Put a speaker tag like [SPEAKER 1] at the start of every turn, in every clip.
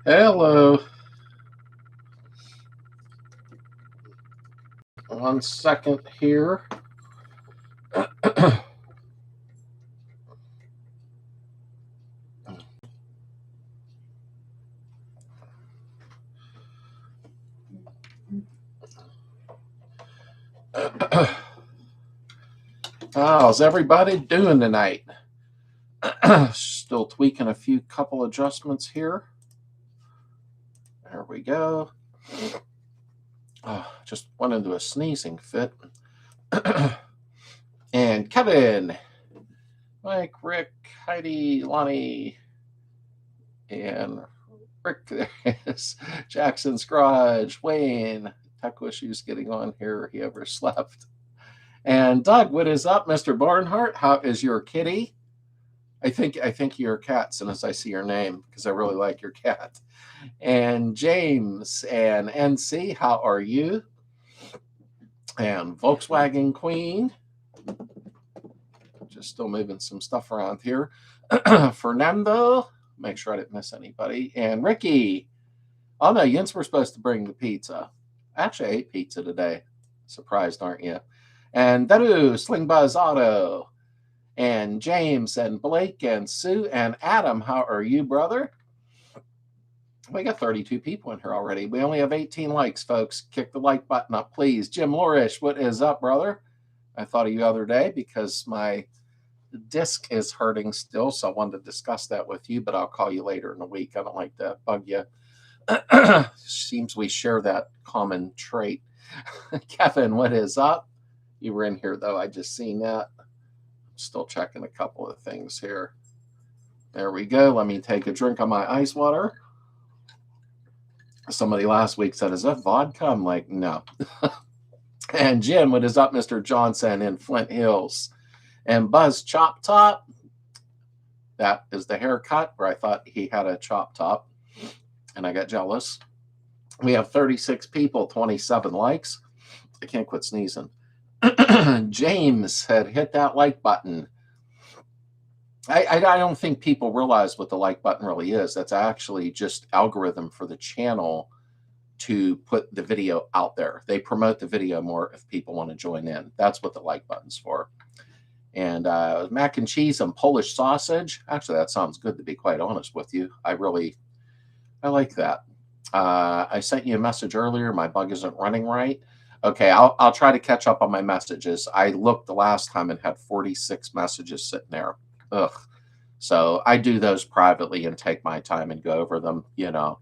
[SPEAKER 1] Hello. 1 second here. How's everybody doing tonight? Still tweaking a few couple adjustments here. There we go. Just went into a sneezing fit. And Kevin, Mike, Rick, Heidi, Lonnie, and Rick, there's Jackson's Garage, Wayne, tech issues getting on here. He overslept. And Doug, what is up, Mr. Barnhart? How is your kitty? I think your cat, soon as I see your name, because I really like your cat. And James and NC, how are you? And Volkswagen Queen. Just still moving some stuff around here. Fernando, make sure I didn't miss anybody. And Ricky. Oh no, Jens were supposed to bring the pizza. Actually, I ate pizza today. Surprised, aren't you? And Daru, Sling Buzz Auto. And James and Blake and Sue and Adam, how are you, brother? We got 32 people in here already. We only have 18 likes, folks. Kick the like button up, please. Jim Lorish, what is up, brother? I thought of you the other day because my disc is hurting still, so I wanted to discuss that with you, but I'll call you later in the week. I don't like to bug you. Seems we share that common trait. Kevin, what is up? You were in here, though. I just seen that. Still checking a couple of things here. There we go. Let me take a drink of my ice water. Somebody last week said, is that vodka? I'm like, no. And Jim, what is up, Mr. Johnson in Flint Hills? And Buzz Chop Top. That is the haircut where I thought he had a chop top. And I got jealous. We have 36 people, 27 likes. I can't quit sneezing. James had hit that like button. I don't think people realize what the like button really is. That's actually just algorithm for the channel to put the video out there. They promote the video more if people want to join in. That's what the like button's for. And mac and cheese and Polish sausage. Actually, that sounds good, to be quite honest with you. I like that. I sent you a message earlier. My bug isn't running right. Okay, I'll try to catch up on my messages. I looked the last time and had 46 messages sitting there. Ugh. So I do those privately and take my time and go over them, you know.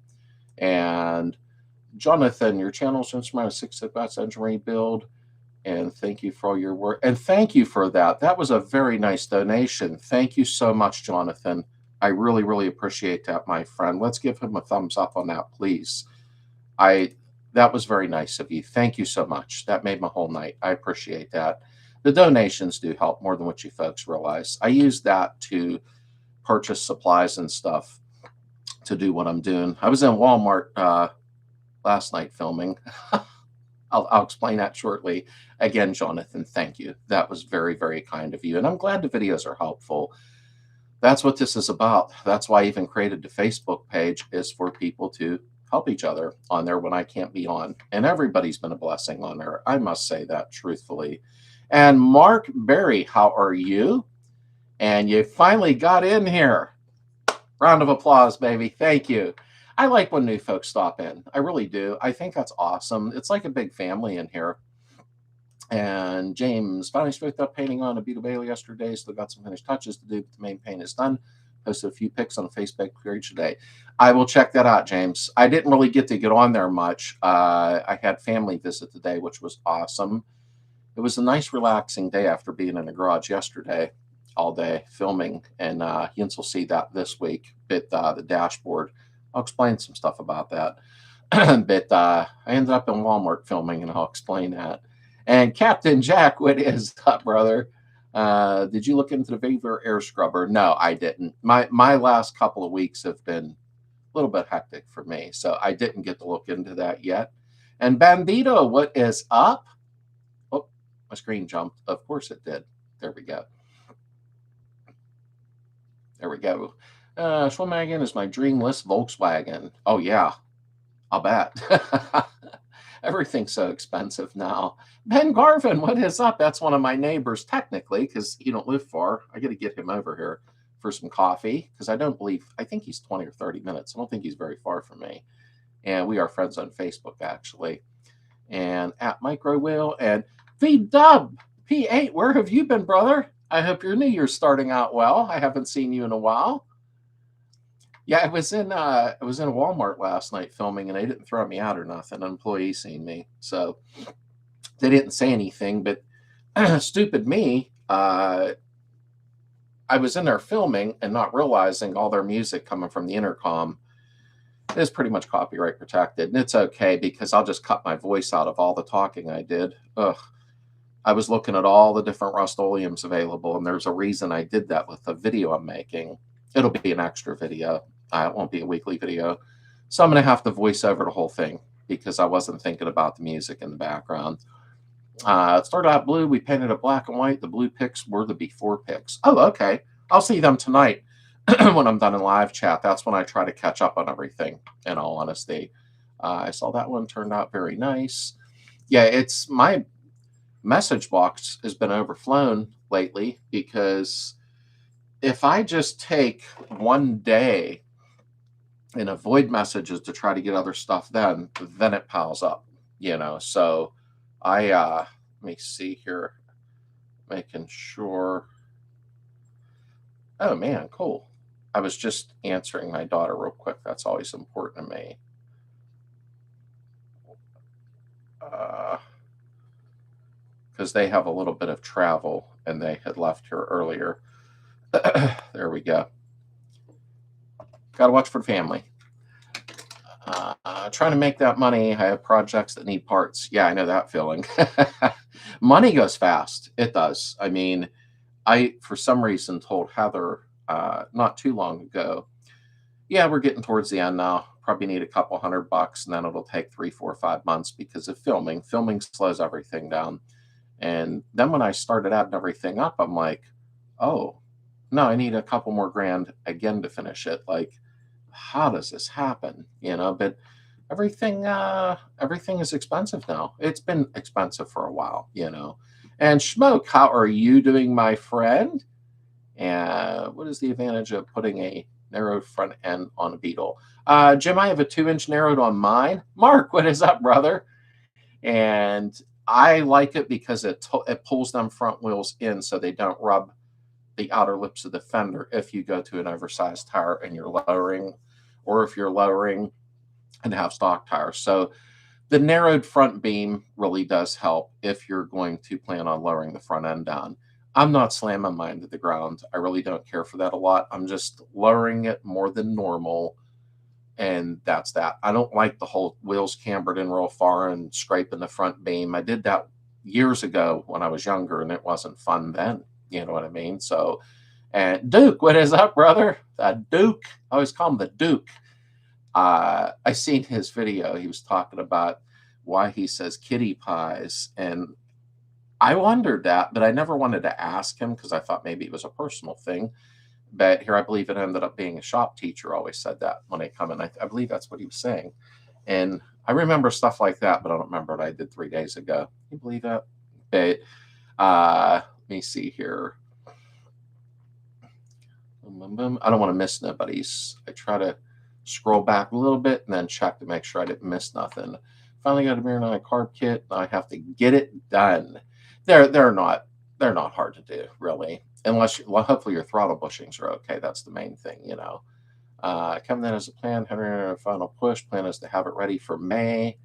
[SPEAKER 1] And Jonathan, your channel's instrumental 6th century build. And thank you for all your work. And thank you for that. That was a very nice donation. Thank you so much, Jonathan. I really, really appreciate that, my friend. Let's give him a thumbs up on that, please. That was very nice of you. Thank you so much. That made my whole night. I appreciate that. The donations do help more than what you folks realize. I use that to purchase supplies and stuff to do what I'm doing. I was in Walmart last night filming. I'll explain that shortly. Again, Jonathan, thank you. That was very, very kind of you. And I'm glad the videos are helpful. That's what this is about. That's why I even created the Facebook page, is for people to help each other on there when I can't be on. And everybody's been a blessing on there. I must say that truthfully. And Mark Berry, how are you? And you finally got in here. Round of applause, baby. Thank you. I like when new folks stop in. I really do. I think that's awesome. It's like a big family in here. And James finally straightened up painting on a Beetle Bailey yesterday. Still got some finished touches to do, but the main paint is done. Posted a few pics on the Facebook page today. I will check that out, James. I didn't really get to get on there much. I had family visit today, which was awesome. It was a nice, relaxing day after being in the garage yesterday all day filming. And Jens will see that this week, the dashboard. I'll explain some stuff about that. But I ended up in Walmart filming, and I'll explain that. And Captain Jack, what is up, brother? Did you look into the Viva air scrubber? No, I didn't. My last couple of weeks have been a little bit hectic for me, so I didn't get to look into that yet. And Bandito, what is up? Oh, my screen jumped. Of course it did. There we go. There we go. Schwimmagen is my dreamless Volkswagen. Oh, yeah, I'll bet. Everything's so expensive now. Ben Garvin, what is up? That's one of my neighbors, technically, because he don't live far. I got to get him over here for some coffee, because I think he's 20 or 30 minutes. I don't think he's very far from me. And we are friends on Facebook, actually. And at Micro Wheel and V-Dub P8, where have you been, brother? I hope your New Year's starting out well. I haven't seen you in a while. Yeah, I was in a Walmart last night filming, and they didn't throw me out or nothing. An employee seen me, so they didn't say anything. But stupid me, I was in there filming and not realizing all their music coming from the intercom is pretty much copyright protected, and it's okay because I'll just cut my voice out of all the talking I did. Ugh. I was looking at all the different Rust-Oleums available, and there's a reason I did that with the video I'm making. It'll be an extra video. It won't be a weekly video. So I'm going to have to voice over the whole thing because I wasn't thinking about the music in the background. It started out blue. We painted it black and white. The blue pics were the before pics. Oh, okay. I'll see them tonight when I'm done in live chat. That's when I try to catch up on everything, in all honesty. I saw that one turned out very nice. Yeah, it's my message box has been overflown lately because if I just take one day and avoid messages to try to get other stuff, then it piles up, So let me see here, making sure. Oh man, cool. I was just answering my daughter real quick. That's always important to me. Because they have a little bit of travel and they had left here earlier. There we go. Got to watch for family. Trying to make that money. I have projects that need parts. Yeah, I know that feeling. Money goes fast. It does. I mean, I, for some reason, told Heather not too long ago, yeah, we're getting towards the end now. Probably need a couple $100, and then it'll take 3, 4, 5 months because of filming. Filming slows everything down. And then when I started adding everything up, I'm like, oh, no, I need a couple more grand again to finish it. Like, how does this happen? But everything is expensive now. It's been expensive for a while, And Schmoke, how are you doing, my friend? And what is the advantage of putting a narrowed front end on a Beetle? Jim, I have a 2-inch narrowed on mine. Mark, what is up, brother? And I like it because it pulls them front wheels in so they don't rub the outer lips of the fender if you go to an oversized tire and you're lowering, or if you're lowering and have stock tires. So the narrowed front beam really does help if you're going to plan on lowering the front end down. I'm not slamming mine to the ground. I really don't care for that a lot. I'm just lowering it more than normal, and that's that. I don't like the whole wheels cambered in real far and scraping the front beam. I did that years ago when I was younger, and it wasn't fun then. You know what I mean? So, and Duke, what is up, brother? Duke. I always call him the Duke. I seen his video. He was talking about why he says kitty pies, and I wondered that, but I never wanted to ask him because I thought maybe it was a personal thing. But here, I believe it ended up being a shop teacher always said that when they come in. I believe that's what he was saying. And I remember stuff like that, but I don't remember what I did 3 days ago. Can you believe that? But let me see here. I don't want to miss nobody's. I try to scroll back a little bit and then check to make sure I didn't miss nothing. Finally got a mirror and a carb kit. I have to get it done. They're not hard to do, really, unless hopefully your throttle bushings are okay. That's the main thing, Coming in as a plan, Henry, final push. Plan is to have it ready for May,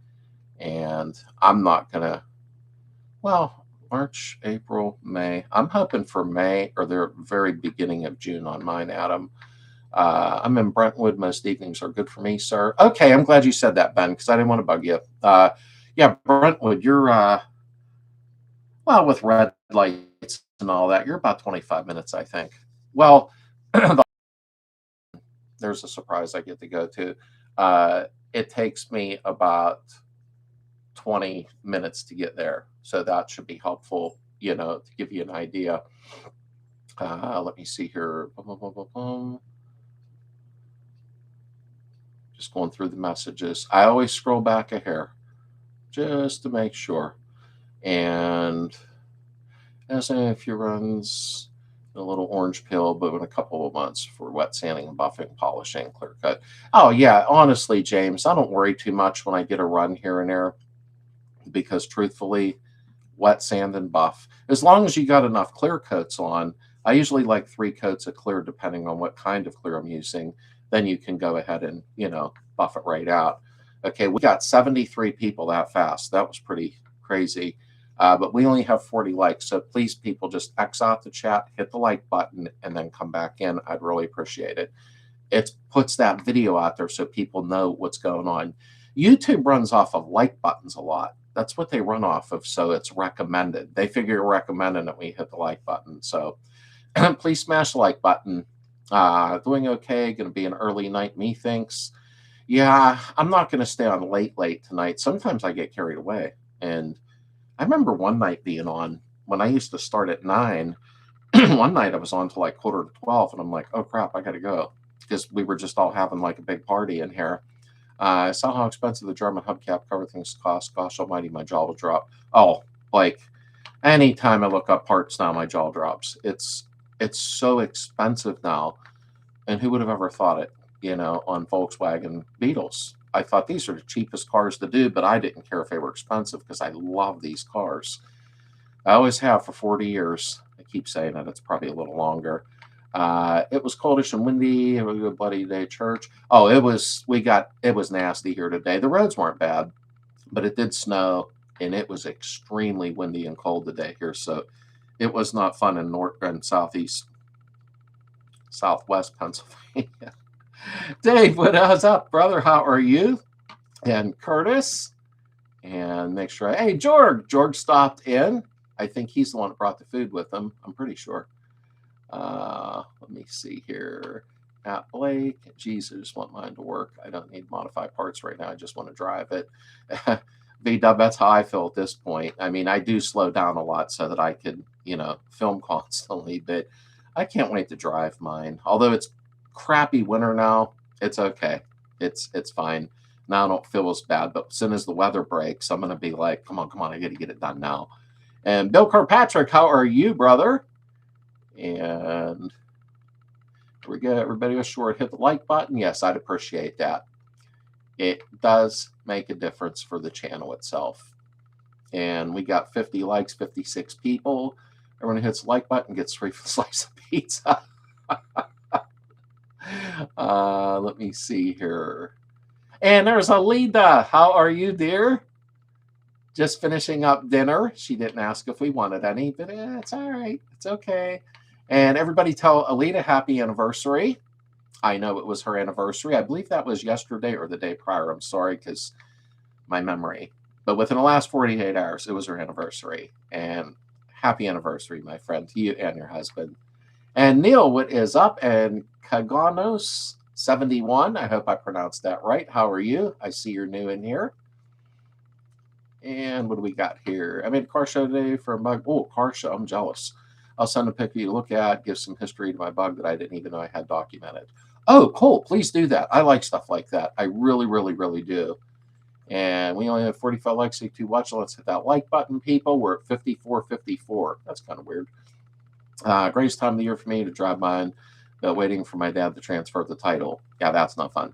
[SPEAKER 1] and I'm not gonna. Well, March, April, May. I'm hoping for May or the very beginning of June on mine, Adam. I'm in Brentwood. Most evenings are good for me, sir. Okay, I'm glad you said that, Ben, because I didn't want to bug you. Yeah, Brentwood, you're well, with red lights and all that, you're about 25 minutes, I think. Well, there's a surprise I get to go to. It takes me about 20 minutes to get there. So that should be helpful, to give you an idea. Let me see here. Just going through the messages. I always scroll back a hair just to make sure. And as if you runs a little orange pill, but in a couple of months for wet sanding and buffing, polishing, clear cut. Oh yeah, honestly, James, I don't worry too much when I get a run here and there, because truthfully, wet sand and buff, as long as you got enough clear coats on. I usually like 3 coats of clear depending on what kind of clear I'm using. Then you can go ahead and, buff it right out. Okay, we got 73 people that fast. That was pretty crazy. But we only have 40 likes. So please, people, just X out the chat, hit the like button, and then come back in. I'd really appreciate it. It puts that video out there so people know what's going on. YouTube runs off of like buttons a lot. That's what they run off of. So it's recommended. They figure you're recommending that we hit the like button. So please smash the like button. Doing okay. Going to be an early night, methinks. Yeah, I'm not going to stay on late tonight. Sometimes I get carried away. And I remember one night being on when I used to start at 9. One night I was on till like 11:45, and I'm like, oh crap, I got to go, because we were just all having like a big party in here. I saw how expensive the German hubcap cover things cost. Gosh almighty, my jaw will drop. Oh, like anytime I look up parts now, my jaw drops. It's so expensive now. And who would have ever thought it, on Volkswagen Beetles? I thought these are the cheapest cars to do, but I didn't care if they were expensive because I love these cars. I always have for 40 years. I keep saying that. It's probably a little longer. It was coldish and windy. It was a good bloody day at church. Oh, it was nasty here today. The roads weren't bad, but it did snow, and it was extremely windy and cold today here. So it was not fun in north and southwest Pennsylvania. Dave, what's up, brother? How are you? And Curtis. And make sure. Hey, George stopped in. I think he's the one that brought the food with him. I'm pretty sure. Let me see here. At Blake. Geez, I just want mine to work. I don't need modify parts right now. I just want to drive it. V-Dub, that's how I feel at this point. I mean, I do slow down a lot so that I could, film constantly, but I can't wait to drive mine. Although it's crappy winter now, it's okay. It's fine. Now I don't feel as bad, but as soon as the weather breaks, I'm going to be like, come on, I got to get it done now. And Bill Kirkpatrick, how are you, brother? And here we go. Everybody was sure to hit the like button. Yes, I'd appreciate that. It does make a difference for the channel itself. And we got 50 likes, 56 people. Everyone who hits the like button gets free slice of pizza. Let me see here. And there's Alida. How are you, dear? Just finishing up dinner. She didn't ask if we wanted any, but it's all right. It's okay. And everybody tell Alida happy anniversary. I know it was her anniversary. I believe that was yesterday or the day prior. I'm sorry, because my memory. But within the last 48 hours, it was her anniversary. And happy anniversary, my friend, to you and your husband. And Neil, what is up? And Kaganos 71. I hope I pronounced that right. How are you? I see you're new in here. And what do we got here? I made a car show today for a bug. Oh, car show. I'm jealous. I'll send a pic for you to look at, give some history to my bug that I didn't even know I had documented. Oh, cool. Please do that. I like stuff like that. I really, really, really do. And we only have 45 likes to watch. So let's hit that like button, people. We're at 54. That's kind of weird. Greatest time of the year for me to drive mine, but waiting for my dad to transfer the title. Yeah, that's not fun.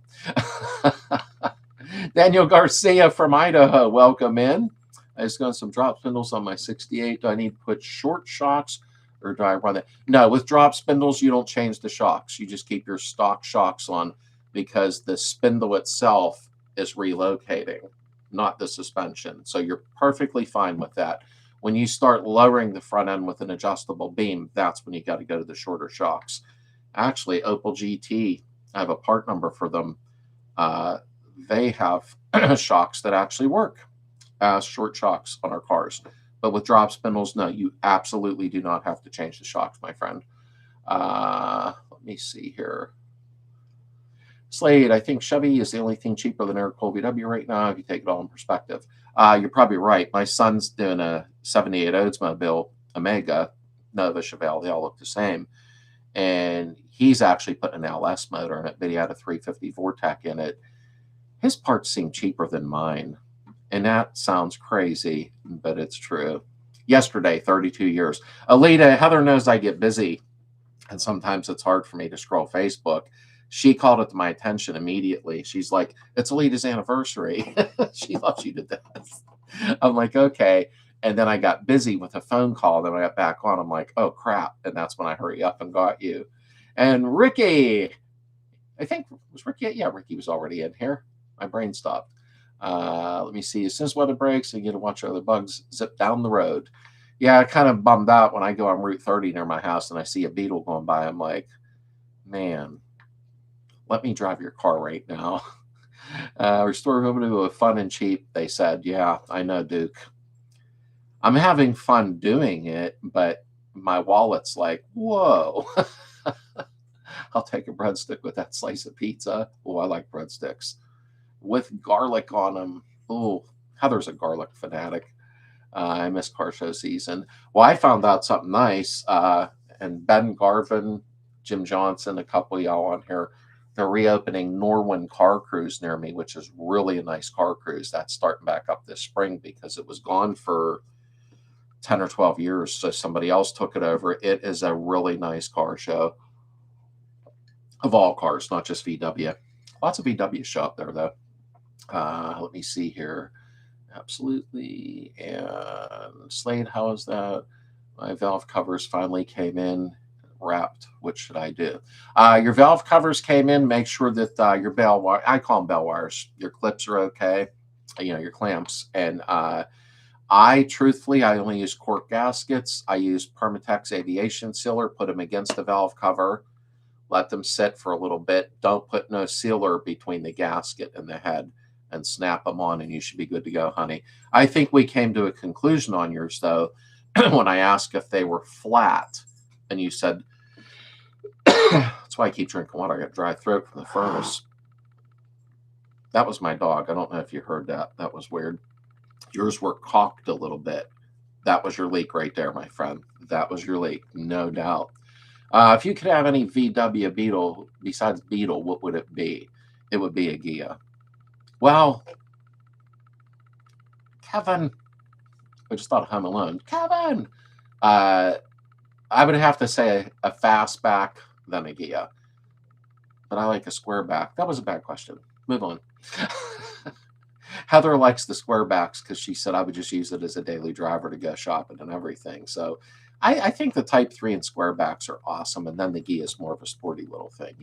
[SPEAKER 1] Daniel Garcia from Idaho, welcome in. I just got some drop spindles on my 68. Do I need to put short shocks, or do I run it? No, with drop spindles, you don't change the shocks. You just keep your stock shocks on, because the spindle itself is relocating, not the suspension. So you're perfectly fine with that. When you start lowering the front end with an adjustable beam, that's when you got to go to the shorter shocks. Actually, Opel GT, I have a part number for them. They have shocks that actually work as short shocks on our cars. But with drop spindles, no, you absolutely do not have to change the shocks, my friend. Let me see here. Slade, I think Chevy is the only thing cheaper than Air-Cooled VW right now, if you take it all in perspective. You're probably right. My son's doing a 78 Oldsmobile Omega, Nova, Chevelle. They all look the same. And he's actually putting an LS motor in it, but he had a 350 Vortec in it. His parts seem cheaper than mine. And that sounds crazy, but it's true. Yesterday, 32 years. Alita, Heather knows I get busy, and sometimes it's hard for me to scroll Facebook. She called it to my attention immediately. She's like, it's Alita's anniversary. She loves you to death. I'm like, okay. And then I got busy with a phone call. Then I got back on. I'm like, oh, crap. And that's when I hurry up and got you. And Ricky, I think, was Ricky? Yeah, Ricky was already in here. My brain stopped. Let me see. As soon as weather breaks, I get to watch other bugs zip down the road. Yeah, I kind of bummed out when I go on Route 30 near my house and I see a beetle going by. I'm like, man, let me drive your car right now. Restore revenue with fun and cheap, they said. Yeah, I know, Duke. I'm having fun doing it, but my wallet's like, whoa. I'll take a breadstick with that slice of pizza. Oh, I like breadsticks with garlic on them. Oh, Heather's a garlic fanatic. I miss car show season. Well, I found out something nice. And Ben Garvin, Jim Johnson, a couple of y'all on here, they're reopening Norwin Car Cruise near me, which is really a nice car cruise. That's starting back up this spring because it was gone for 10 or 12 years. So somebody else took it over. It is a really nice car show of all cars, not just VW. Lots of VW show up there, though. Let me see here. Absolutely. And Slade, how is that? My valve covers finally came in wrapped. What should I do? Your valve covers came in. Make sure that your bell wire, I call them bell wires, your clips are okay, your clamps. And truthfully, I only use cork gaskets. I use Permatex aviation sealer, put them against the valve cover, let them sit for a little bit. Don't put no sealer between the gasket and the head, and snap them on, and you should be good to go, honey. I think we came to a conclusion on yours, though, when I asked if they were flat, and you said, that's why I keep drinking water. I got dry throat from the furnace. That was my dog. I don't know if you heard that. That was weird. Yours were caulked a little bit. That was your leak right there, my friend. That was your leak, no doubt. If you could have any VW Beetle besides Beetle, what would it be? It would be a Gia. Well, Kevin, I just thought of Home Alone. Kevin, I would have to say a fastback than a Gia, but I like a square back. That was a bad question. Move on. Heather likes the square backs because she said I would just use it as a daily driver to go shopping and everything. So I think the Type 3 and square backs are awesome, and then the Gia is more of a sporty little thing,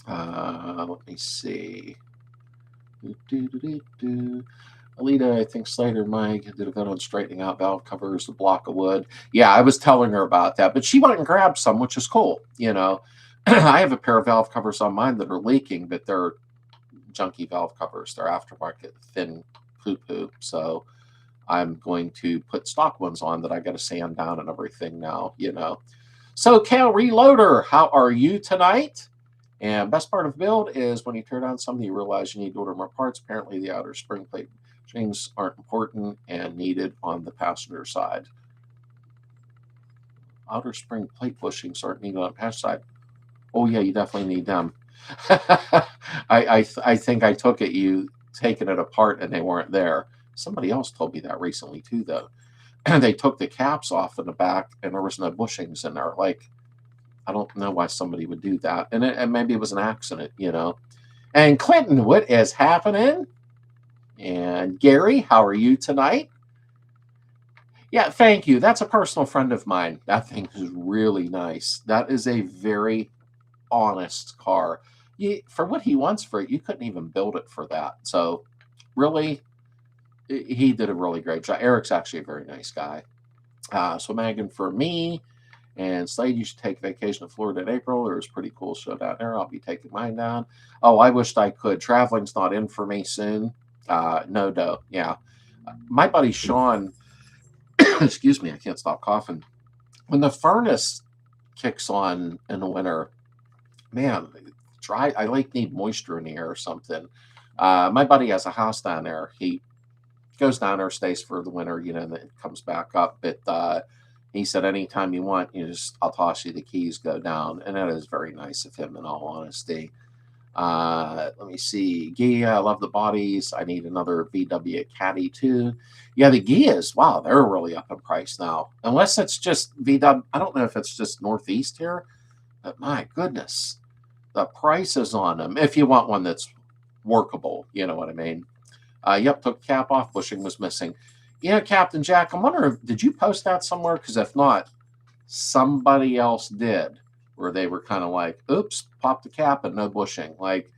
[SPEAKER 1] Let me see. Alita, I think Slater Mike did a good on straightening out valve covers, a block of wood. Yeah, I was telling her about that, but she went and grabbed some, which is cool. I have a pair of valve covers on mine that are leaking, but they're junky valve covers. They're aftermarket thin poo-poo. So I'm going to put stock ones on that I got to sand down and everything now, So Kale Reloader, how are you tonight? And best part of build is when you tear down something, you realize you need to order more parts. Apparently, the outer spring plate bushings aren't important and needed on the passenger side. Outer spring plate bushings aren't needed on the passenger side. Oh, yeah, you definitely need them. I think I took it, you taking it apart and they weren't there. Somebody else told me that recently, too, though. They took the caps off in the back and there was no bushings in there. Like, I don't know why somebody would do that. And maybe it was an accident, And Clinton, what is happening? And Gary, how are you tonight? Yeah, thank you. That's a personal friend of mine. That thing is really nice. That is a very honest car. For what he wants for it, you couldn't even build it for that. So really, he did a really great job. Eric's actually a very nice guy. So Megan, for me, and Slade, you should take vacation to Florida in April. There's a pretty cool show down there. I'll be taking mine down. Oh, I wished I could. Traveling's not in for me soon. No dough. Yeah. My buddy Sean, excuse me, I can't stop coughing. When the furnace kicks on in the winter, man, I need moisture in the air or something. My buddy has a house down there. He goes down there, stays for the winter, and then comes back up. But he said, anytime you want, I'll toss you the keys, go down. And that is very nice of him, in all honesty. Let me see. Gia, I love the bodies. I need another VW Caddy too. Yeah, the Gias, wow, they're really up in price now. Unless it's just VW. I don't know if it's just Northeast here, but my goodness, the prices on them. If you want one that's workable, you know what I mean. Yep, took cap off. Bushing was missing. Yeah, Captain Jack, I'm wondering, did you post that somewhere? Because if not, somebody else did, where they were kind of like, oops, pop the cap and no bushing. Like,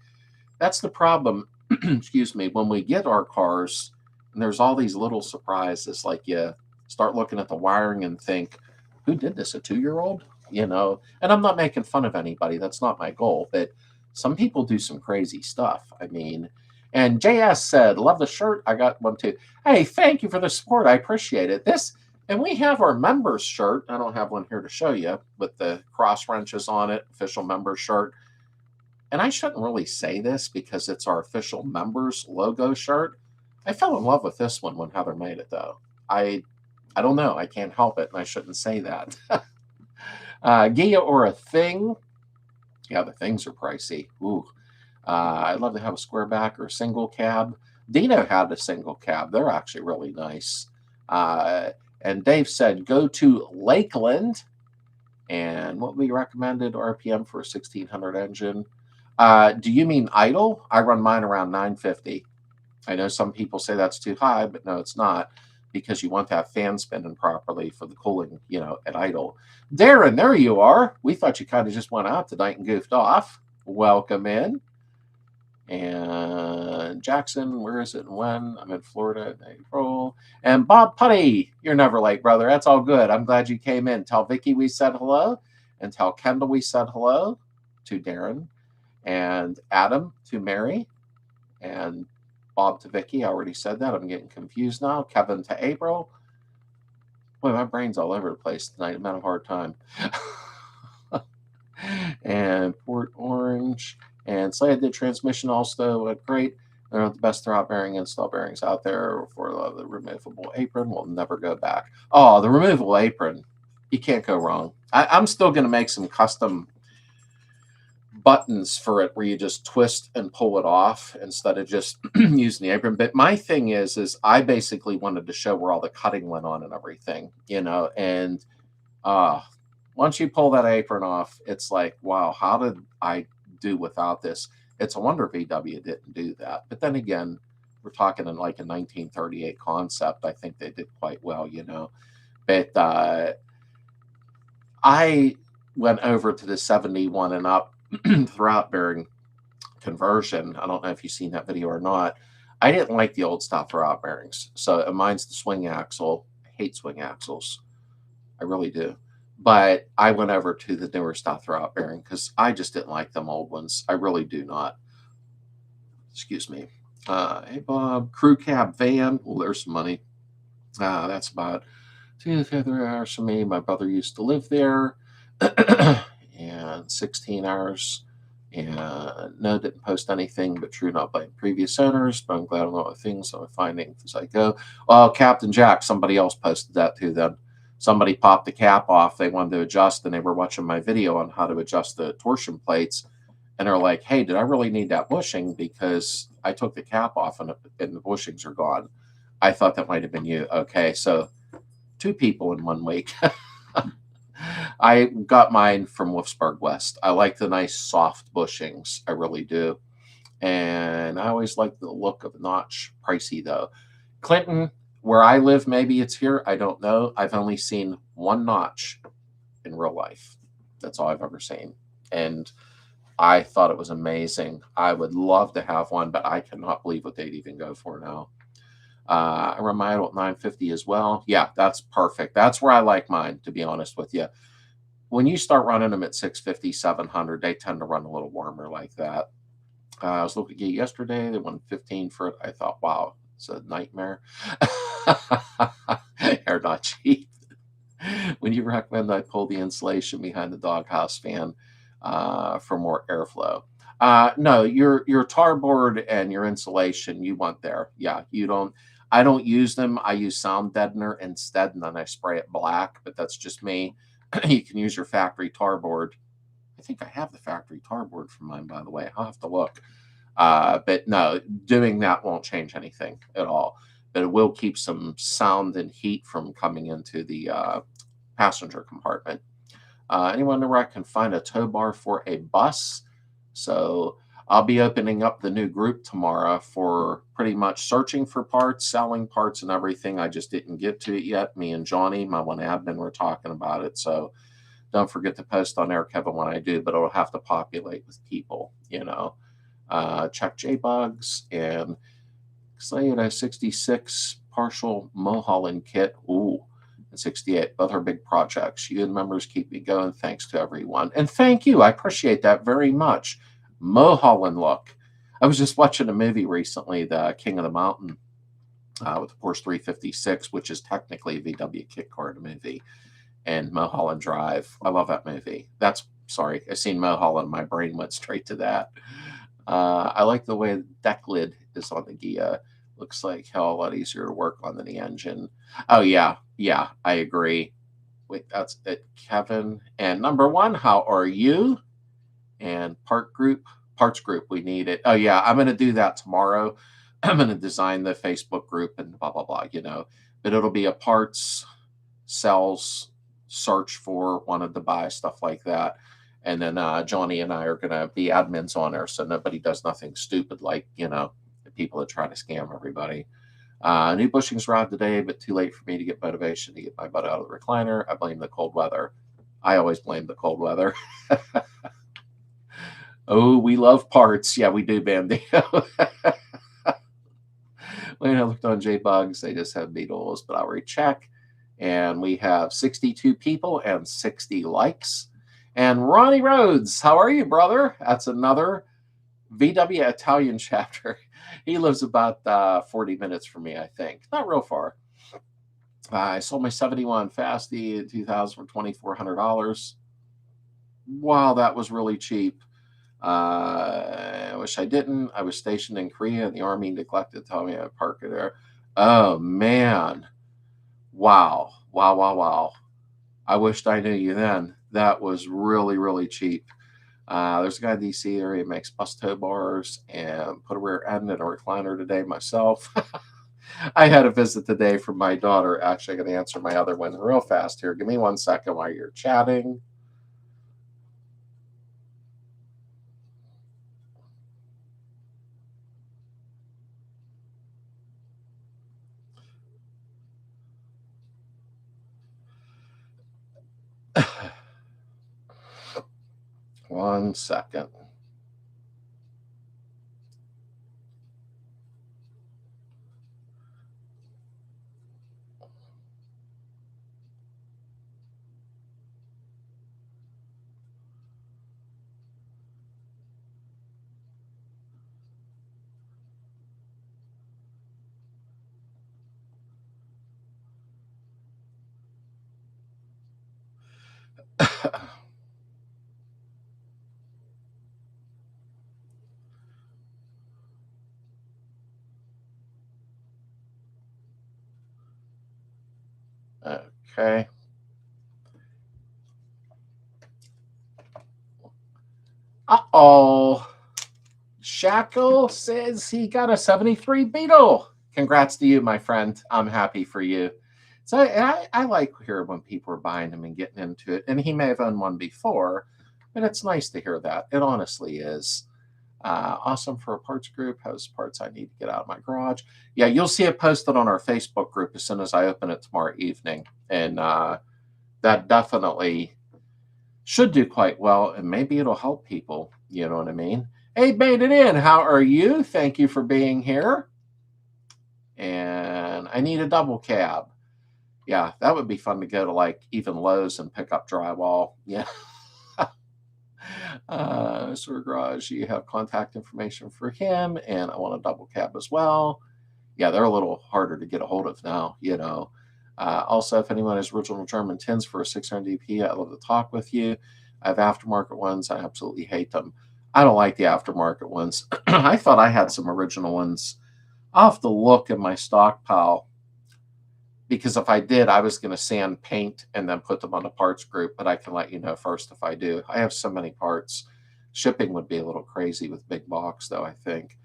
[SPEAKER 1] that's the problem, excuse me, when we get our cars and there's all these little surprises, like you start looking at the wiring and think, who did this, a 2-year-old? You know, and I'm not making fun of anybody. That's not my goal. But some people do some crazy stuff. I mean, and JS said, love the shirt. I got one too. Hey, thank you for the support. I appreciate it. And we have our members shirt. I don't have one here to show you with the cross wrenches on it, official members shirt. And I shouldn't really say this because it's our official members logo shirt. I fell in love with this one when Heather made it, though. I don't know. I can't help it, and I shouldn't say that. Gia or a thing. Yeah, the things are pricey. Ooh. I'd love to have a square back or a single cab. Dino had a single cab. They're actually really nice. And Dave said, go to Lakeland. And what we recommended RPM for a 1600 engine. Do you mean idle? I run mine around 950. I know some people say that's too high, but no, it's not, because you want that fan spinning properly for the cooling, you know, at idle. Darren, there you are. We thought you kind of just went out tonight and goofed off. Welcome in. And Jackson, where is it and when? I'm in Florida in April. And Bob Putty, you're never late, brother. That's all good. I'm glad you came in. Tell Vicky we said hello, and tell Kendall we said hello to Darren, and Adam to Mary, and Bob to Vicky. I already said that. I'm getting confused now. Kevin to April. Boy, my brain's all over the place tonight. I'm having a hard time. And Port Orange. And Slade did transmission also great. They're the best throwout bearing install bearings out there for the removable apron. Will never go back. Oh, the removable apron. You can't go wrong. I'm still going to make some custom buttons for it where you just twist and pull it off instead of just using the apron. But my thing is I basically wanted to show where all the cutting went on and everything, you know, and once you pull that apron off, it's like, wow, how did I do without this? It's a wonder VW didn't do that. But then again, we're talking in like a 1938 concept. I think they did quite well, you know. But I went over to the 71 and up throughout bearing conversion. I don't know if you've seen that video or not. I didn't like the old style throwout bearings. So mine's the swing axle. I hate swing axles. I really do. But I went over to the newer style throwout bearing because I just didn't like them old ones. I really do not. Excuse me. Hey, Bob. Crew cab van. Well, there's some money. That's about 2 to 3 hours for me. My brother used to live there. And 16 hours. And no, didn't post anything, but true, not by previous owners. But I'm glad on all the things I'm finding as I go. Well, Captain Jack, somebody else posted that too then. Somebody popped the cap off. They wanted to adjust, and they were watching my video on how to adjust the torsion plates. And they're like, hey, did I really need that bushing? Because I took the cap off and the bushings are gone. I thought that might have been you. Okay, so 2 people in 1 week. I got mine from Wolfsburg West. I like the nice soft bushings. I really do. And I always like the look of the notch. Pricey, though. Clinton, where I live, maybe it's here. I don't know. I've only seen 1 notch in real life. That's all I've ever seen. And I thought it was amazing. I would love to have one, but I cannot believe what they'd even go for now. I run my idle at 950 as well. Yeah, that's perfect. That's where I like mine, to be honest with you. When you start running them at 650, 700, they tend to run a little warmer like that. I was looking at it yesterday. They won 15 for it. I thought, wow, it's a nightmare. They're not cheap. When you recommend I pull the insulation behind the doghouse fan for more airflow? No, your tarboard and your insulation you want there. Yeah, you don't. I don't use them. I use sound deadener instead, and then I spray it black. But that's just me. You can use your factory tarboard I think I have the factory tarboard from mine, by the way. I'll have to look. But no, doing that won't change anything at all. But it will keep some sound and heat from coming into the passenger compartment. Anyone know where I can find a tow bar for a bus? So I'll be opening up the new group tomorrow for pretty much searching for parts, selling parts, and everything. I just didn't get to it yet. Me and Johnny, my one admin, were talking about it. So don't forget to post on there, Kevin, when I do, but it'll have to populate with people, check JBugs and Slades 66 partial Mulholland kit. Ooh, and 68. Both are big projects. You and members keep me going. Thanks to everyone. And thank you. I appreciate that very much. Mulholland look. I was just watching a movie recently, The King of the Mountain, with the Porsche 356, which is technically a VW kit car in a movie, and Mulholland Drive. I love that movie. Sorry, I seen Mulholland, my brain went straight to that. I like the way the deck lid is on the Gia. Looks like hell a lot easier to work on than the engine. Oh, yeah, I agree. Wait, that's it, Kevin. And number one, how are you? And parts group, we need it. Oh, yeah, I'm going to do that tomorrow. I'm going to design the Facebook group and blah, blah, blah, But it'll be a parts, sales, search for, wanted to buy, stuff like that. And then Johnny and I are going to be admins on there so nobody does nothing stupid like, the people that try to scam everybody. New bushings arrived today, but too late for me to get motivation to get my butt out of the recliner. I blame the cold weather. I always blame the cold weather. Oh, we love parts. Yeah, we do, Bandito. When I looked on JBugs, they just have Beetles, but I'll recheck. And we have 62 people and 60 likes. And Ronnie Rhodes, how are you, brother? That's another VW Italian chapter. He lives about 40 minutes from me, I think. Not real far. I sold my 71 Fasty in 2000 for $2,400. Wow, that was really cheap. I wish I didn't. I was stationed in Korea and the Army neglected to tell me I'd park it there. Oh, man. Wow. I wished I knew you then. That was really, really cheap. There's a guy in DC area who makes bus tow bars and put a rear end in a recliner today myself. I had a visit today from my daughter. Actually, I'm going to answer my other one real fast here. Give me 1 second while you're chatting. One second. Okay. Uh-oh. Shackle says he got a 73 Beetle. Congrats to you, my friend. I'm happy for you. So I like hearing when people are buying them and getting into it. And he may have owned one before, but it's nice to hear that. It honestly is. Awesome for a parts group. Has parts I need to get out of my garage. Yeah, you'll see it posted on our Facebook group as soon as I open it tomorrow evening. And that definitely should do quite well. And maybe it'll help people. You know what I mean? Hey, made it in. How are you? Thank you for being here. And I need a double cab. Yeah, that would be fun to go to like even Lowe's and pick up drywall. Yeah. Sewer garage, you have contact information for him, and I want a double cab as well. Yeah, they're a little harder to get a hold of now, Also, if anyone has original German tins for a 600 DP, I'd love to talk with you. I have aftermarket ones. I absolutely hate them. I don't like the aftermarket ones. I thought I had some original ones. I'll have to look in my stockpile. because if I did, I was going to sand, paint, and then put them on the parts group, but I can let you know first if I do. I have so many parts. Shipping would be a little crazy with big box, though, I think.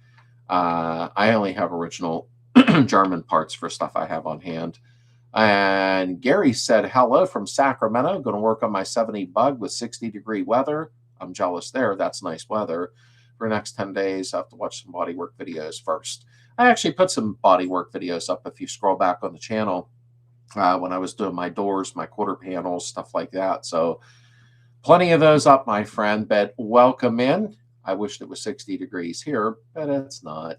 [SPEAKER 1] I only have original German parts for stuff I have on hand. And Gary said, hello from Sacramento. Going to work on my 70 bug with 60-degree weather. I'm jealous there. That's nice weather. For the next 10 days, I have to watch some bodywork videos first. I actually put some bodywork videos up if you scroll back on the channel when I was doing my doors, my quarter panels, stuff like that. So plenty of those up, my friend, but welcome in. I wish it was 60 degrees here, but it's not.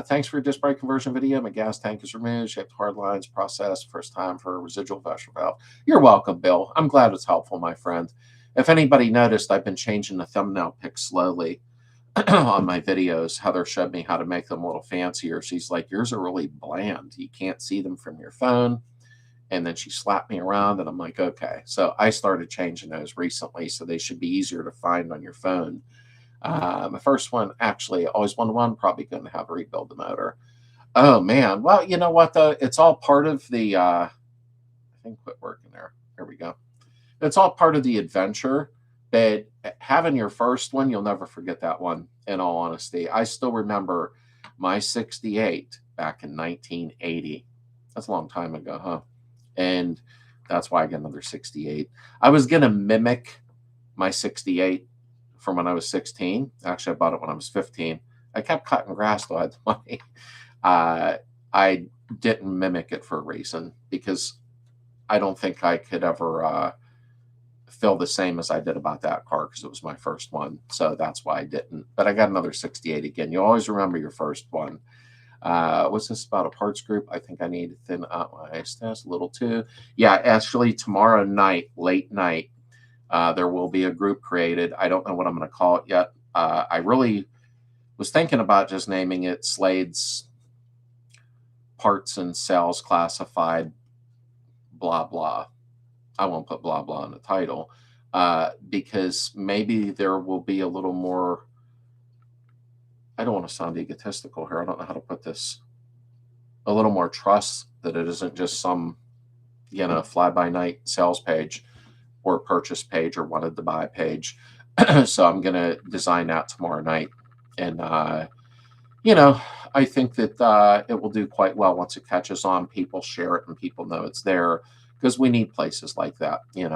[SPEAKER 1] Thanks for your disc brake conversion video. My gas tank is removed, shaped hard lines, processed, first time for a residual pressure valve. You're welcome, Bill. I'm glad it's helpful, my friend. If anybody noticed, I've been changing the thumbnail pic slowly on my videos. Heather showed me how to make them a little fancier. She's like, yours are really bland. You can't see them from your phone. And then she slapped me around, and I'm like, okay. So I started changing those recently, so they should be easier to find on your phone. My first one, actually, always wanted one, probably going to have to rebuild the motor. Oh, man. Well, you know what, though? It's all part of the, I think quit working there. Here we go. It's all part of the adventure, but having your first one, you'll never forget that one, in all honesty. I still remember my 68 back in 1980. That's a long time ago, huh? And that's why I got another 68. I was going to mimic my 68 from when I was 16. Actually, I bought it when I was 15. I kept cutting grass, though I had the money. I didn't mimic it for a reason, because I don't think I could ever feel the same as I did about that car, because it was my first one. So that's why I didn't. But I got another 68 again. You always remember your first one. What's this about a parts group? I think I need to thin out my test a little too. Yeah, actually tomorrow night, late night, there will be a group created. I don't know what I'm going to call it yet. I really was thinking about just naming it Slades Parts and Sales Classified blah blah. I won't put blah blah in the title because maybe there will be a little more. I don't want to sound egotistical here. I don't know how to put this. A little more trust that it isn't just some, fly-by-night sales page or purchase page or wanted to buy page. So I'm going to design that tomorrow night. And, I think that it will do quite well once it catches on. People share it and people know it's there, because we need places like that, and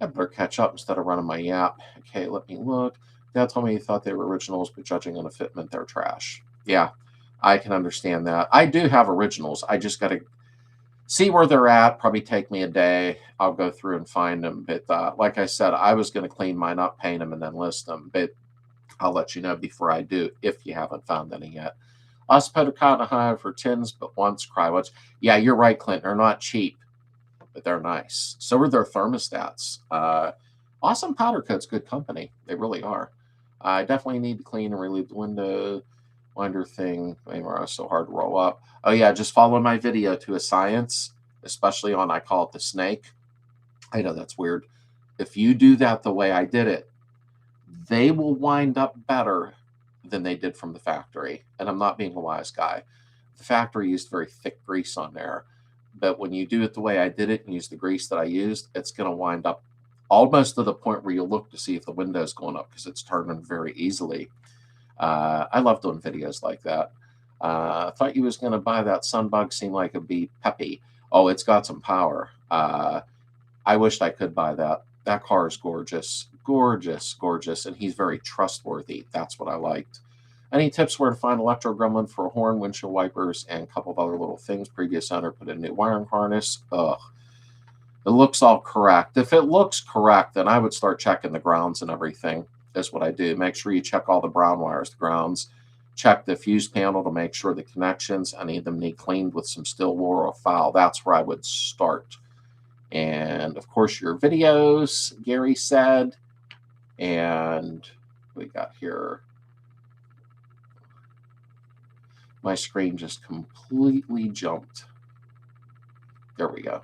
[SPEAKER 1] I better catch up instead of running my yap. Okay, let me look. Dad told me he thought they were originals, but judging on the fitment, they're trash. Yeah, I can understand that. I do have originals. I just got to see where they're at. Probably take me a day. I'll go through and find them. But like I said, I was going to clean mine up, paint them, and then list them. But I'll let you know before I do, if you haven't found any yet. Us put a cotton high for tins, but once cry once. Yeah, you're right, Clint. They're not cheap, but they're nice. So are their thermostats. Awesome powder coat's good company. They really are. I definitely need to clean and relieve the window winder thing. Maybe it's so hard to roll up. Oh yeah, just follow my video to a science, especially on, I call it the snake. I know that's weird. If you do that the way I did it, they will wind up better than they did from the factory. And I'm not being a wise guy. The factory used very thick grease on there. But when you do it the way I did it and use the grease that I used, it's going to wind up almost to the point where you look to see if the window's going up, because it's turning very easily. I love doing videos like that. I thought you was going to buy that Sunbug. Seemed like it'd be peppy. Oh, it's got some power. I wished I could buy that. That car is gorgeous. Gorgeous, gorgeous. And he's very trustworthy. That's what I liked. Any tips where to find electro gremlin for a horn, windshield wipers, and a couple of other little things? Previous owner put in a new wiring harness. Ugh. It looks all correct. If it looks correct, then I would start checking the grounds and everything. That's what I do. Make sure you check all the brown wires, the grounds. Check the fuse panel to make sure the connections, any of them need cleaned with some steel wool or foul. That's where I would start. And, of course, your videos, Gary said. And we got here. My screen just completely jumped. There we go.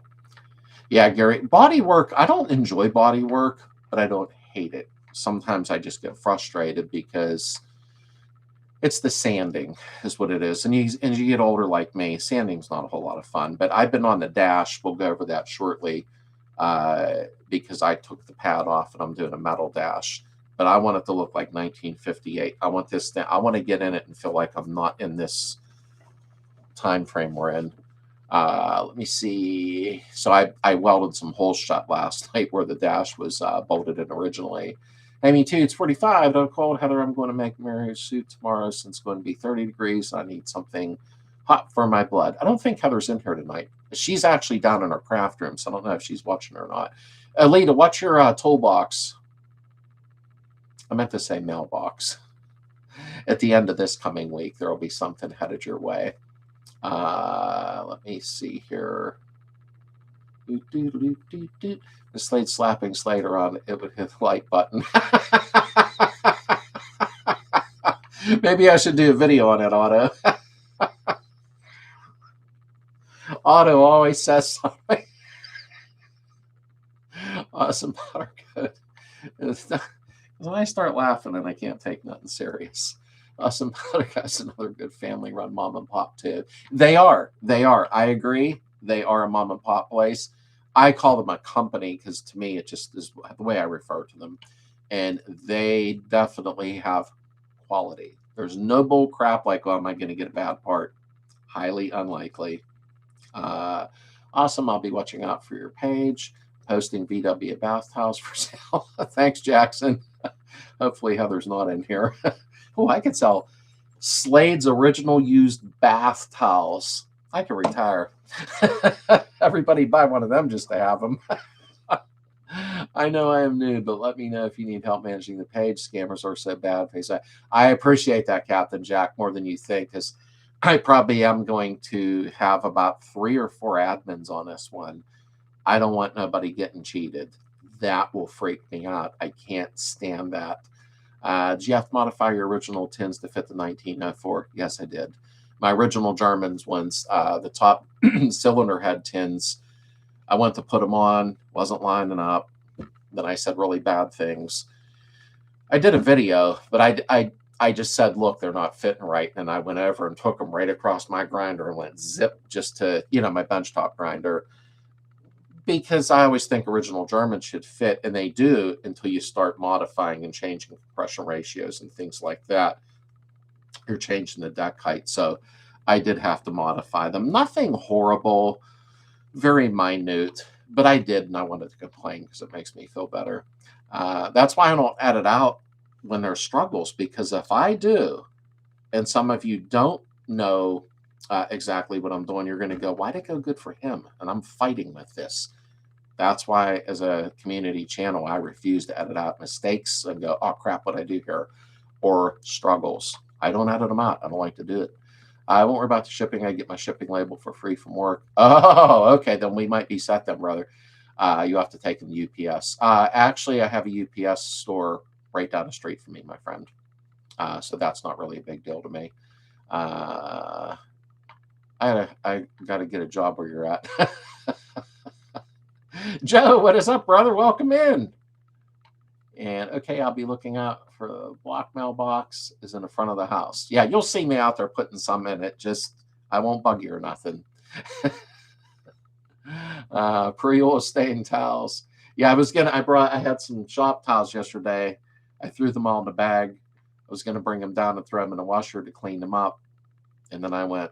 [SPEAKER 1] Yeah, Gary, body work, I don't enjoy body work, but I don't hate it. Sometimes I just get frustrated because It's the sanding is what it is. And you get older like me, sanding's not a whole lot of fun. But I've been on the dash. We'll go over that shortly because I took the pad off and I'm doing a metal dash. But I want it to look like 1958. I want this thing. I want to get in it and feel like I'm not in this time frame we're in. Let me see. So I welded some holes shut last night where the dash was bolted in originally. Amy Toots, 45. Don't cold. Heather, I'm going to make Mary's suit tomorrow since it's going to be 30 degrees. I need something hot for my blood. I don't think Heather's in here tonight. She's actually down in her craft room, so I don't know if she's watching or not. Alita, what's your toolbox? I meant to say mailbox. At the end of this coming week, there will be something headed your way. Let me see here. The Slade slapping Slater on it would hit the like button. Maybe I should do a video on it, Otto. Otto always says something. Awesome powder coat. When I start laughing and I can't take nothing serious. Awesome powder coat's another good family-run mom and pop too. They are. I agree. They are a mom and pop place. I call them a company because to me it just is the way I refer to them. And they definitely have quality. There's no bull crap like, oh, am I going to get a bad part? Highly unlikely. Awesome. I'll be watching out for your page. Posting VW bath towels for sale. Thanks, Jackson. Hopefully Heather's not in here. Oh, I could sell Slades original used bath towels. I could retire. Everybody buy one of them just to have them. I know I am new, but let me know if you need help managing the page. Scammers are so bad. I appreciate that, Captain Jack, more than you think, because I probably am going to have about 3 or 4 admins on this one. I don't want nobody getting cheated. That will freak me out. I can't stand that. Did you have to modify your original tins to fit the 1904? Yes, I did. My original Germans ones, the top cylinder head tins, I went to put them on, wasn't lining up. Then I said really bad things. I did a video, but I just said, look, they're not fitting right. And I went over and took them right across my grinder and went zip just to, my benchtop grinder. Because I always think original Germans should fit, and they do until you start modifying and changing compression ratios and things like that. You're changing the deck height. So I did have to modify them. Nothing horrible, very minute, but I did, and I wanted to complain because it makes me feel better. That's why I don't edit out when there's struggles, because if I do, and some of you don't know exactly what I'm doing, you're going to go, why'd it go good for him? And I'm fighting with this. That's why, as a community channel, I refuse to edit out mistakes and go, oh, crap, what I do here? Or struggles. I don't edit them out. I don't like to do it. I won't worry about the shipping. I get my shipping label for free from work. Oh, okay. Then we might be set then, brother. You have to take them to UPS. Actually, I have a UPS store right down the street from me, my friend. So that's not really a big deal to me. I got to get a job where you're at. Joe, what is up, brother? Welcome in. And okay, I'll be looking out for the block mailbox is in the front of the house. Yeah, you'll see me out there putting some in it. Just, I won't bug you or nothing. Pre-oil stain towels. Yeah, I had some shop towels yesterday. I threw them all in the bag. I was going to bring them down and throw them in the washer to clean them up. And then I went,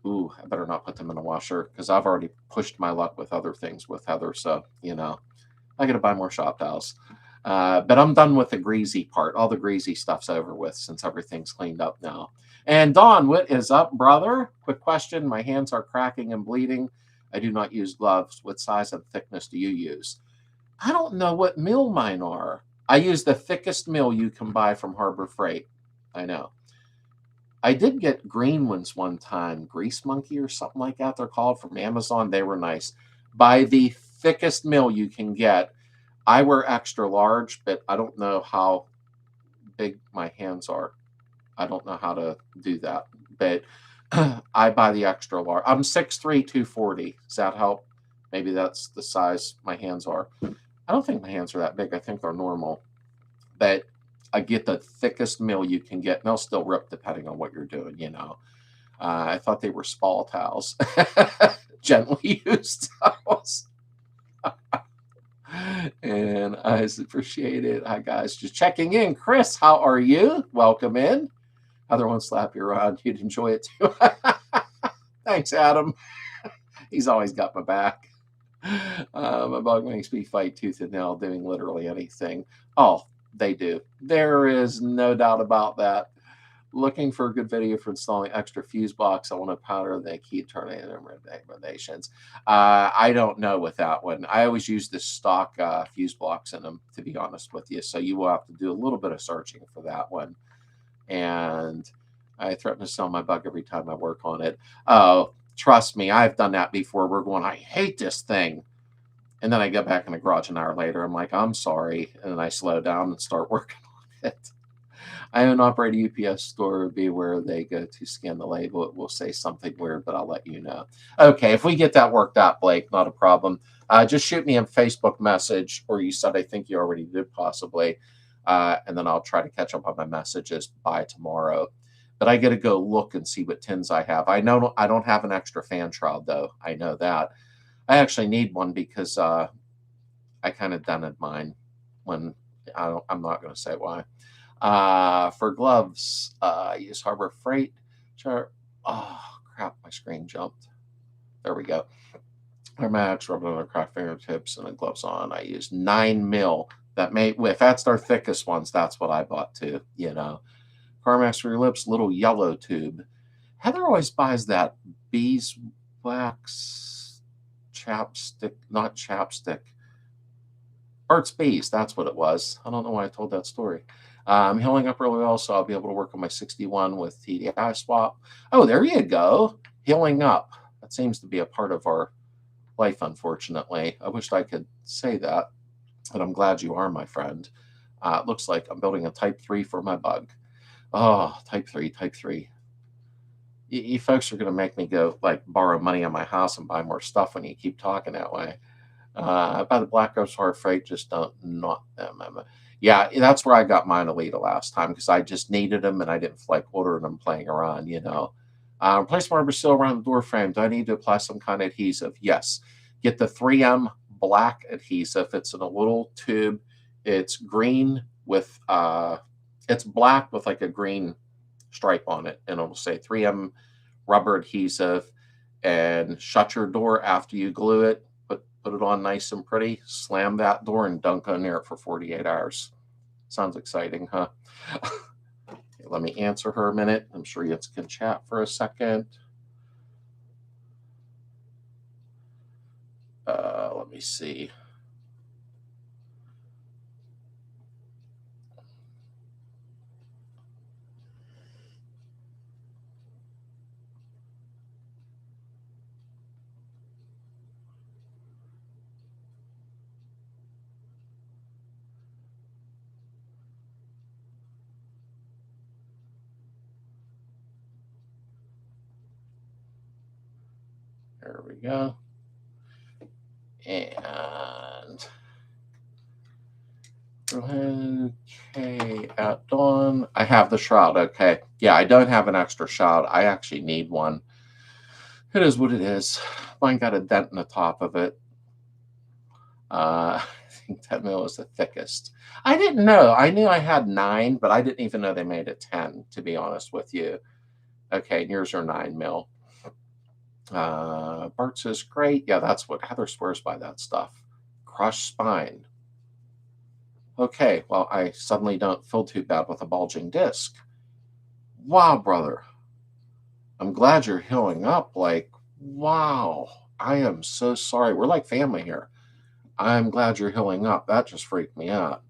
[SPEAKER 1] ooh, I better not put them in the washer because I've already pushed my luck with other things with Heather. So, I got to buy more shop towels. But I'm done with the greasy part. All the greasy stuff's over with since everything's cleaned up now. And Don, what is up, brother? Quick question. My hands are cracking and bleeding. I do not use gloves. What size and thickness do you use? I don't know what mill mine are. I use the thickest mill you can buy from Harbor Freight. I know. I did get green ones one time, Grease Monkey or something like that they're called, from Amazon. They were nice. Buy the thickest mill you can get. I wear extra large, but I don't know how big my hands are. I don't know how to do that, but I buy the extra large. I'm 6'3", 240. Does that help? Maybe that's the size my hands are. I don't think my hands are that big. I think they're normal, but I get the thickest mill you can get, and they'll still rip depending on what you're doing, you know. I thought they were spall towels, gently used towels. And I appreciate it. Hi, guys. Just checking in. Chris, how are you? Welcome in. Other one slap you around. You'd enjoy it too. Thanks, Adam. He's always got my back. My bug makes me fight tooth and nail doing literally anything. Oh, they do. There is no doubt about that. Looking for a good video for installing extra fuse box. I want to powder the key tornado recommendations. I don't know with that one. I always use the stock fuse blocks in them, to be honest with you. So you will have to do a little bit of searching for that one. And I threaten to sell my bug every time I work on it. Oh, trust me, I've done that before. We're going, I hate this thing. And then I get back in the garage an hour later. I'm like, I'm sorry. And then I slow down and start working on it. I own operate a UPS store. Be where they go to scan the label. It will say something weird, but I'll let you know. Okay, if we get that worked out, Blake, not a problem. Just shoot me a Facebook message, or you said I think you already did possibly, and then I'll try to catch up on my messages by tomorrow. But I got to go look and see what tins I have. I know I don't have an extra fan shroud, though. I know that. I actually need one because I kind of dented mine when I'm not going to say why. For gloves, I use Harbor Freight. Sure. Oh, crap. My screen jumped. There we go. Max, rubbing on the craft fingertips and the gloves on. I use 9 mil. That may, if that's our thickest ones, that's what I bought too, you know. Carmex for your lips, little yellow tube. Heather always buys that beeswax chapstick, not chapstick. Burt's Bees, that's what it was. I don't know why I told that story. Healing up really well, so I'll be able to work on my 61 with TDI swap. Oh, there you go. Healing up. That seems to be a part of our life, unfortunately. I wish I could say that, but I'm glad you are, my friend. It looks like I'm building a type 3 for my bug. Oh, type 3. You folks are going to make me go, like, borrow money on my house and buy more stuff when you keep talking that way. By the Black Ops Hard Freight, just don't not them. Yeah, that's where I got mine Alita last time because I just needed them and I didn't feel like ordering them playing around, you know. Replace marble seal around the door frame. Do I need to apply some kind of adhesive? Yes. Get the 3M black adhesive. It's in a little tube. It's green with, it's black with like a green stripe on it. And it'll say 3M rubber adhesive. And shut your door after you glue it. Put it on nice and pretty, slam that door, and dunk on there for 48 hours. Sounds exciting, huh? Okay, let me answer her a minute. I'm sure you can chat for a second. Let me see. There we go. And okay, at dawn, I have the shroud. Okay, yeah, I don't have an extra shroud. I actually need one. It is what it is. Mine got a dent in the top of it. I think 10 mil is the thickest. I didn't know. I knew I had 9, but I didn't even know they made it 10, to be honest with you. Okay, and yours are 9 mil. Bart says, great. Yeah, that's what Heather swears by that stuff. Crushed spine. Okay, well, I suddenly don't feel too bad with a bulging disc. Wow, brother. I'm glad you're healing up. Like, wow. I am so sorry. We're like family here. I'm glad you're healing up. That just freaked me out.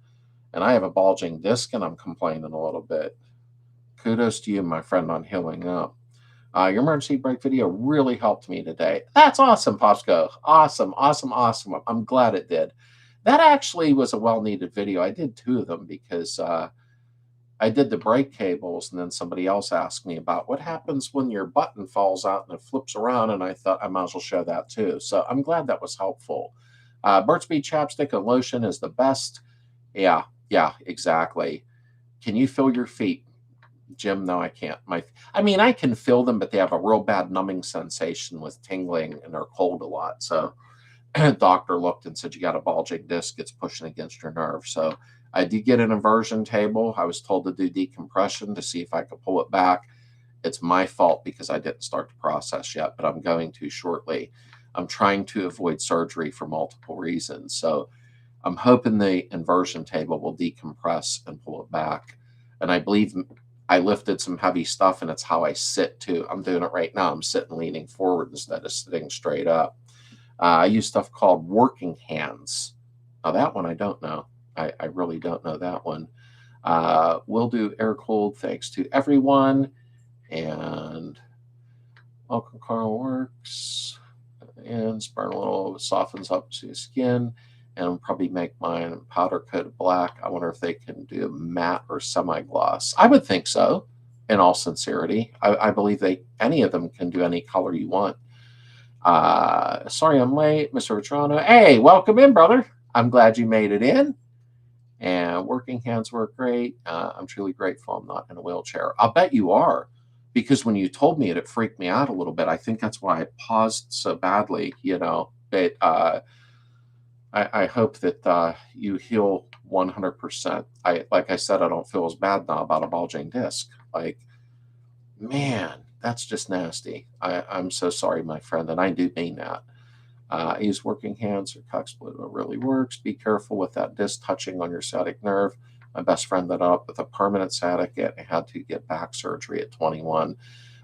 [SPEAKER 1] And I have a bulging disc and I'm complaining a little bit. Kudos to you, my friend, on healing up. Your emergency brake video really helped me today. That's awesome, Popsco. Awesome. I'm glad it did. That actually was a well-needed video. I did 2 of them because I did the brake cables, and then somebody else asked me about what happens when your button falls out and it flips around, and I thought I might as well show that too. So I'm glad that was helpful. Burt's Bees chapstick and lotion is the best. Yeah, exactly. Can you feel your feet? Jim, no, I can't. I mean, I can feel them, but they have a real bad numbing sensation with tingling, and they're cold a lot. So doctor looked and said, you got a bulging disc. It's pushing against your nerve. So I did get an inversion table. I was told to do decompression to see if I could pull it back. It's my fault because I didn't start the process yet, but I'm going to shortly. I'm trying to avoid surgery for multiple reasons. So I'm hoping the inversion table will decompress and pull it back. And I believe I lifted some heavy stuff, and it's how I sit too. I'm doing it right now. I'm sitting leaning forward instead of sitting straight up. I use stuff called working hands. Now that one I don't know. I really don't know that one. We'll do air cooled thanks to everyone. And welcome Carl works. And burn a little, softens up to skin. And probably make mine powder coated black. I wonder if they can do matte or semi-gloss. I would think so, in all sincerity. I believe any of them can do any color you want. Sorry I'm late, Mr. Vetrano. Hey, welcome in, brother. I'm glad you made it in. And working hands work great. I'm truly grateful I'm not in a wheelchair. I'll bet you are, because when you told me it freaked me out a little bit. I think that's why I paused so badly, But I hope that you heal 100%. Like I said, I don't feel as bad now about a bulging disc. Like, man, that's just nasty. I'm so sorry, my friend, and I do mean that. Use working hands or cuck split. It really works. Be careful with that disc touching on your sciatic nerve. My best friend ended up with a permanent sciatica and had to get back surgery at 21.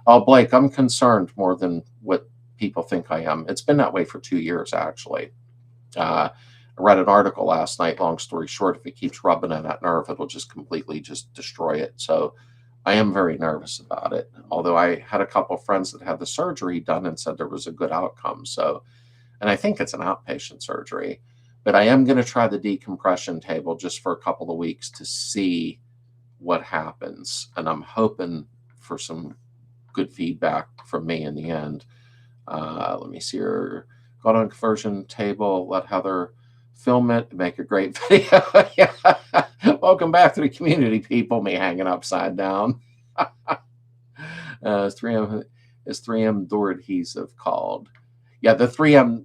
[SPEAKER 1] Oh, Blake, I'm concerned more than what people think I am. It's been that way for 2 years, actually. I read an article last night, long story short, if it keeps rubbing on that nerve, it'll just completely just destroy it. So I am very nervous about it, although I had a couple of friends that had the surgery done and said there was a good outcome. So, and I think it's an outpatient surgery, but I am going to try the decompression table just for a couple of weeks to see what happens. And I'm hoping for some good feedback from me in the end. Let me see here. Got on conversion table, let Heather film it, make a great video. Yeah. Welcome back to the community, people. Me hanging upside down. Is 3M door adhesive called? Yeah, the 3M.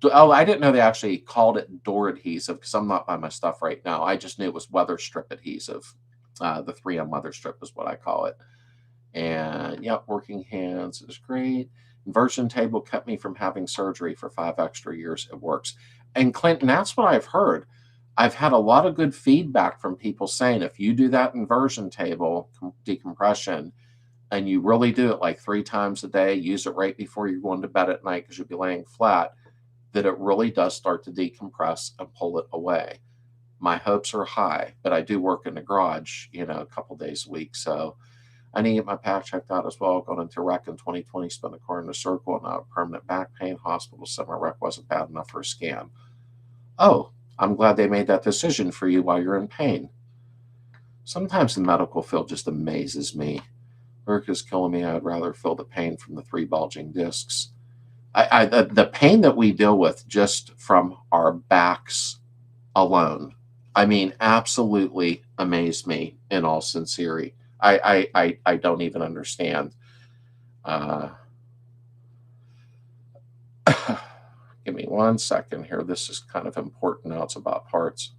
[SPEAKER 1] Oh, I didn't know they actually called it door adhesive because I'm not by my stuff right now. I just knew it was weather strip adhesive. The 3M weather strip is what I call it. And yeah, working hands is great. Inversion table kept me from having surgery for 5 extra years. It works. And Clinton, that's what I've heard. I've had a lot of good feedback from people saying if you do that inversion table decompression and you really do it like 3 times a day, use it right before you're going to bed at night because you'll be laying flat, that it really does start to decompress and pull it away. My hopes are high, but I do work in the garage, a couple days a week. So I need to get my back checked out as well. Got into wreck in 2020, spent a car in a circle, and now permanent back pain. Hospital said my wreck wasn't bad enough for a scan. Oh, I'm glad they made that decision for you while you're in pain. Sometimes the medical field just amazes me. Work is killing me. I'd rather feel the pain from the 3 bulging discs. The pain that we deal with just from our backs alone, I mean, absolutely amazed me in all sincerity. I don't even understand. Give me 1 second here. This is kind of important now. It's about parts.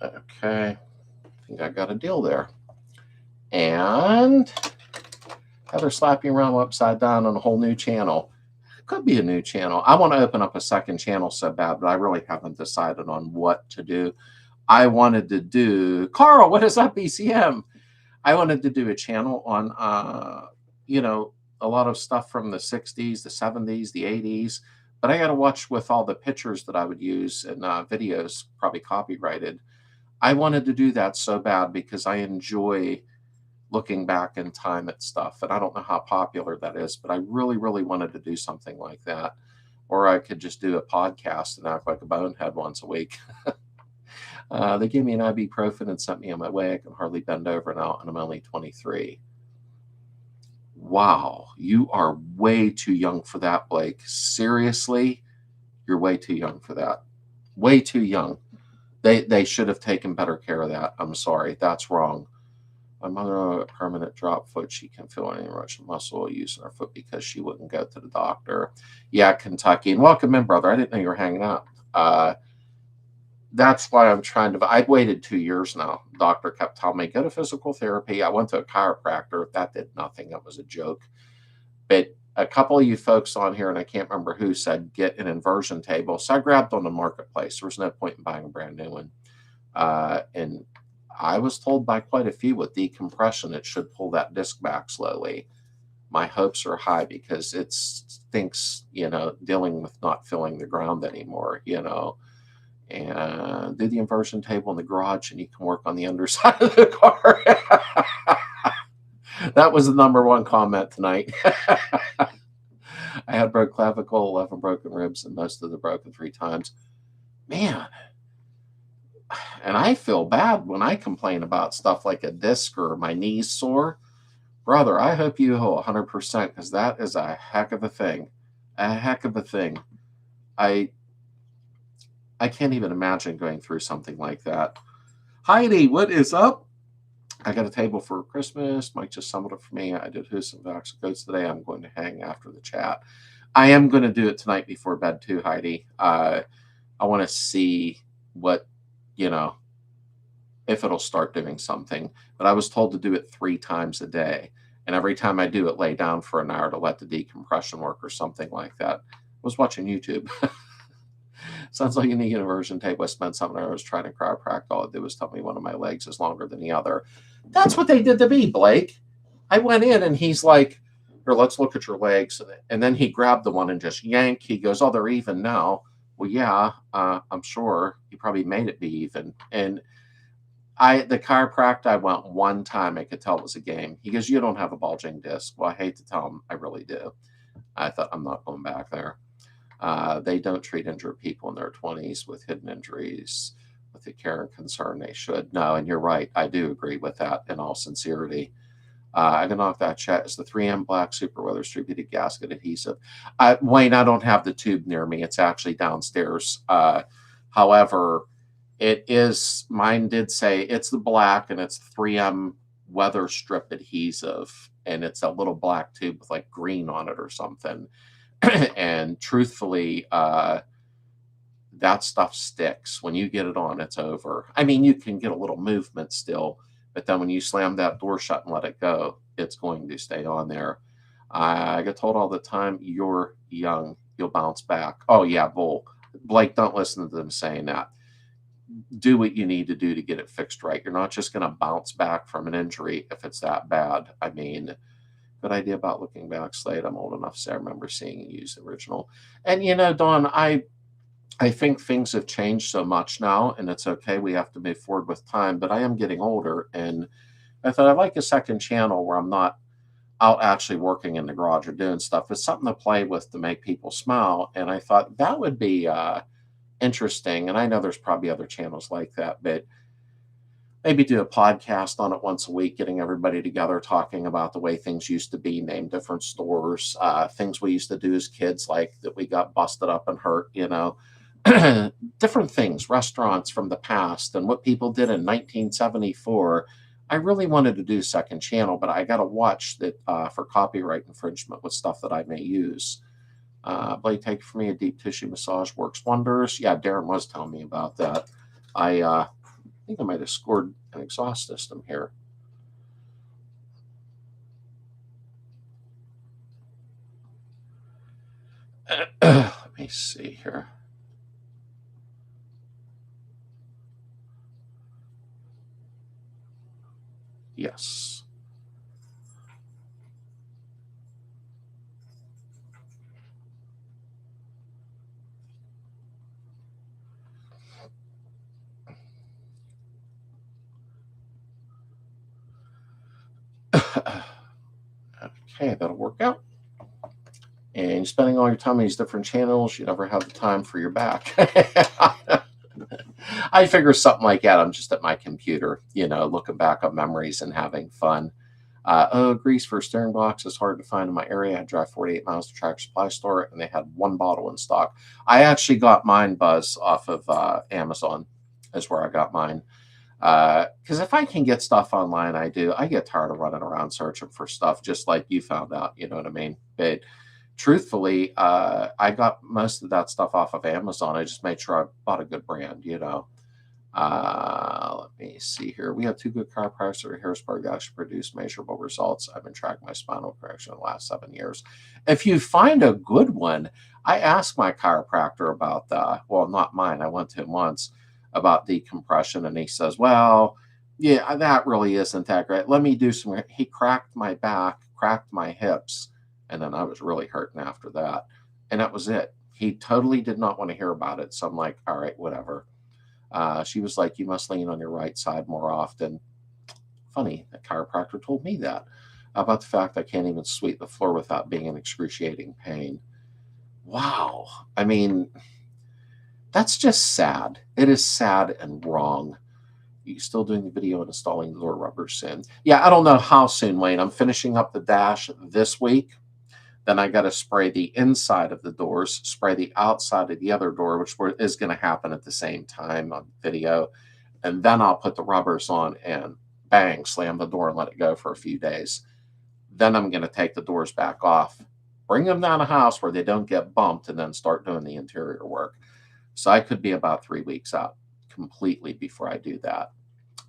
[SPEAKER 1] Okay. I think I got a deal there. And Heather slapping around upside down on a whole new channel. Could be a new channel. I want to open up a second channel so bad, but I really haven't decided on what to do. I wanted to do, Carl, what is up, BCM? I wanted to do a channel on, a lot of stuff from the 60s, the 70s, the 80s, but I got to watch with all the pictures that I would use and videos, probably copyrighted. I wanted to do that so bad because I enjoy looking back in time at stuff. And I don't know how popular that is, but I really, really wanted to do something like that. or I could just do a podcast and act like a bonehead once a week. They gave me an ibuprofen and sent me on my way. I can hardly bend over now, and I'm only 23. Wow, you are way too young for that, Blake. Seriously, you're way too young for that. Way too young. They should have taken better care of that. I'm sorry, that's wrong. My mother had a permanent drop foot. She can feel any Russian muscle use in her foot because she wouldn't go to the doctor. Yeah, Kentucky. And welcome in, brother. I didn't know you were hanging out. That's why I'm trying to. I've waited 2 years now. Doctor kept telling me, go to physical therapy. I went to a chiropractor. That did nothing. That was a joke. But a couple of you folks on here, and I can't remember who, said get an inversion table. So I grabbed on the marketplace. There was no point in buying a brand new one. And I was told by quite a few with decompression, it should pull that disc back slowly. My hopes are high because it stinks, dealing with not filling the ground anymore, and do the inversion table in the garage and you can work on the underside of the car. That was the number one comment tonight. I had broke clavicle, 11 broken ribs, and most of the broken 3 times. Man, and I feel bad when I complain about stuff like a disc or my knees sore. Brother, I hope you heal 100% because that is a heck of a thing. A heck of a thing. I can't even imagine going through something like that. Heidi, what is up? I got a table for Christmas. Mike just summoned it for me. I did some vax codes today. I'm going to hang after the chat. I am going to do it tonight before bed too, Heidi. I want to see what, if it'll start doing something. But I was told to do it 3 times a day. And every time I do it, lay down for an hour to let the decompression work or something like that. I was watching YouTube. Sounds like you need an inversion tape. I spent 7 hours trying to chiropractic. All it did was tell me one of my legs is longer than the other. That's what they did to me, Blake. I went in and he's like, here, let's look at your legs. And then he grabbed the one and just yanked. He goes, oh, they're even now. Well, yeah, I'm sure. He probably made it be even. And the chiropractor, I went one time. I could tell it was a game. He goes, you don't have a bulging disc. Well, I hate to tell him, I really do. I thought, I'm not going back there. They don't treat injured people in their 20s with hidden injuries with the care and concern they should. No, and you're right. I do agree with that in all sincerity. I can knock that chat. It's the 3M black super weather distributed gasket adhesive. Wayne, I don't have the tube near me. It's actually downstairs. However, it is, mine did say it's the black and it's 3M weather strip adhesive. And it's a little black tube with like green on it or something. And truthfully, that stuff sticks. When you get it on, it's over. I mean, you can get a little movement still, but then when you slam that door shut and let it go, it's going to stay on there. I get told all the time, you're young, you'll bounce back. Oh, yeah, bull. Blake, don't listen to them saying that. Do what you need to do to get it fixed right. You're not just going to bounce back from an injury if it's that bad. I mean, good idea about looking back, Slade. I'm old enough to say I remember seeing you use the original. And, Dawn, I think things have changed so much now, and it's okay. We have to move forward with time, but I am getting older, and I thought I'd like a second channel where I'm not out actually working in the garage or doing stuff. It's something to play with to make people smile, and I thought that would be interesting. And I know there's probably other channels like that, but maybe do a podcast on it once a week, getting everybody together, talking about the way things used to be, name different stores, things we used to do as kids, like that we got busted up and hurt, different things, restaurants from the past and what people did in 1974. I really wanted to do second channel, but I got to watch that for copyright infringement with stuff that I may use. Blake, take it from me, a deep tissue massage works wonders. Yeah, Darren was telling me about that. I think I might have scored an exhaust system here. Let me see here. Yes. Okay, that'll work out. and spending all your time on these different channels, you never have the time for your back. I figure something like that. I'm just at my computer, looking back on memories and having fun. Grease for steering box is hard to find in my area. I drive 48 miles to Tractor Supply store, and they had one bottle in stock. I actually got mine, Buzz, off of Amazon. Is where I got mine. Because if I can get stuff online, I do. I get tired of running around searching for stuff, just like you found out. You know what I mean? But truthfully, I got most of that stuff off of Amazon. I just made sure I bought a good brand. Let me see here. We have 2 good chiropractors at Harrisburg that actually produce measurable results. I've been tracking my spinal correction in the last 7 years. If you find a good one, I asked my chiropractor about well, not mine. I went to him once about decompression, and he says, well, yeah, that really isn't that great. Let me do some. He cracked my back, cracked my hips, and then I was really hurting after that. And that was it. He totally did not want to hear about it. So I'm like, all right, whatever. She was like, you must lean on your right side more often. Funny, the chiropractor told me that about the fact I can't even sweep the floor without being in excruciating pain. Wow. I mean, that's just sad. It is sad and wrong. You still doing the video and installing the door rubber soon? Yeah, I don't know how soon, Wayne. I'm finishing up the dash this week. Then I got to spray the inside of the doors, spray the outside of the other door, which is going to happen at the same time on video. And then I'll put the rubbers on and bang, slam the door and let it go for a few days. Then I'm going to take the doors back off, bring them down a house where they don't get bumped, and then start doing the interior work. So I could be about 3 weeks out completely before I do that.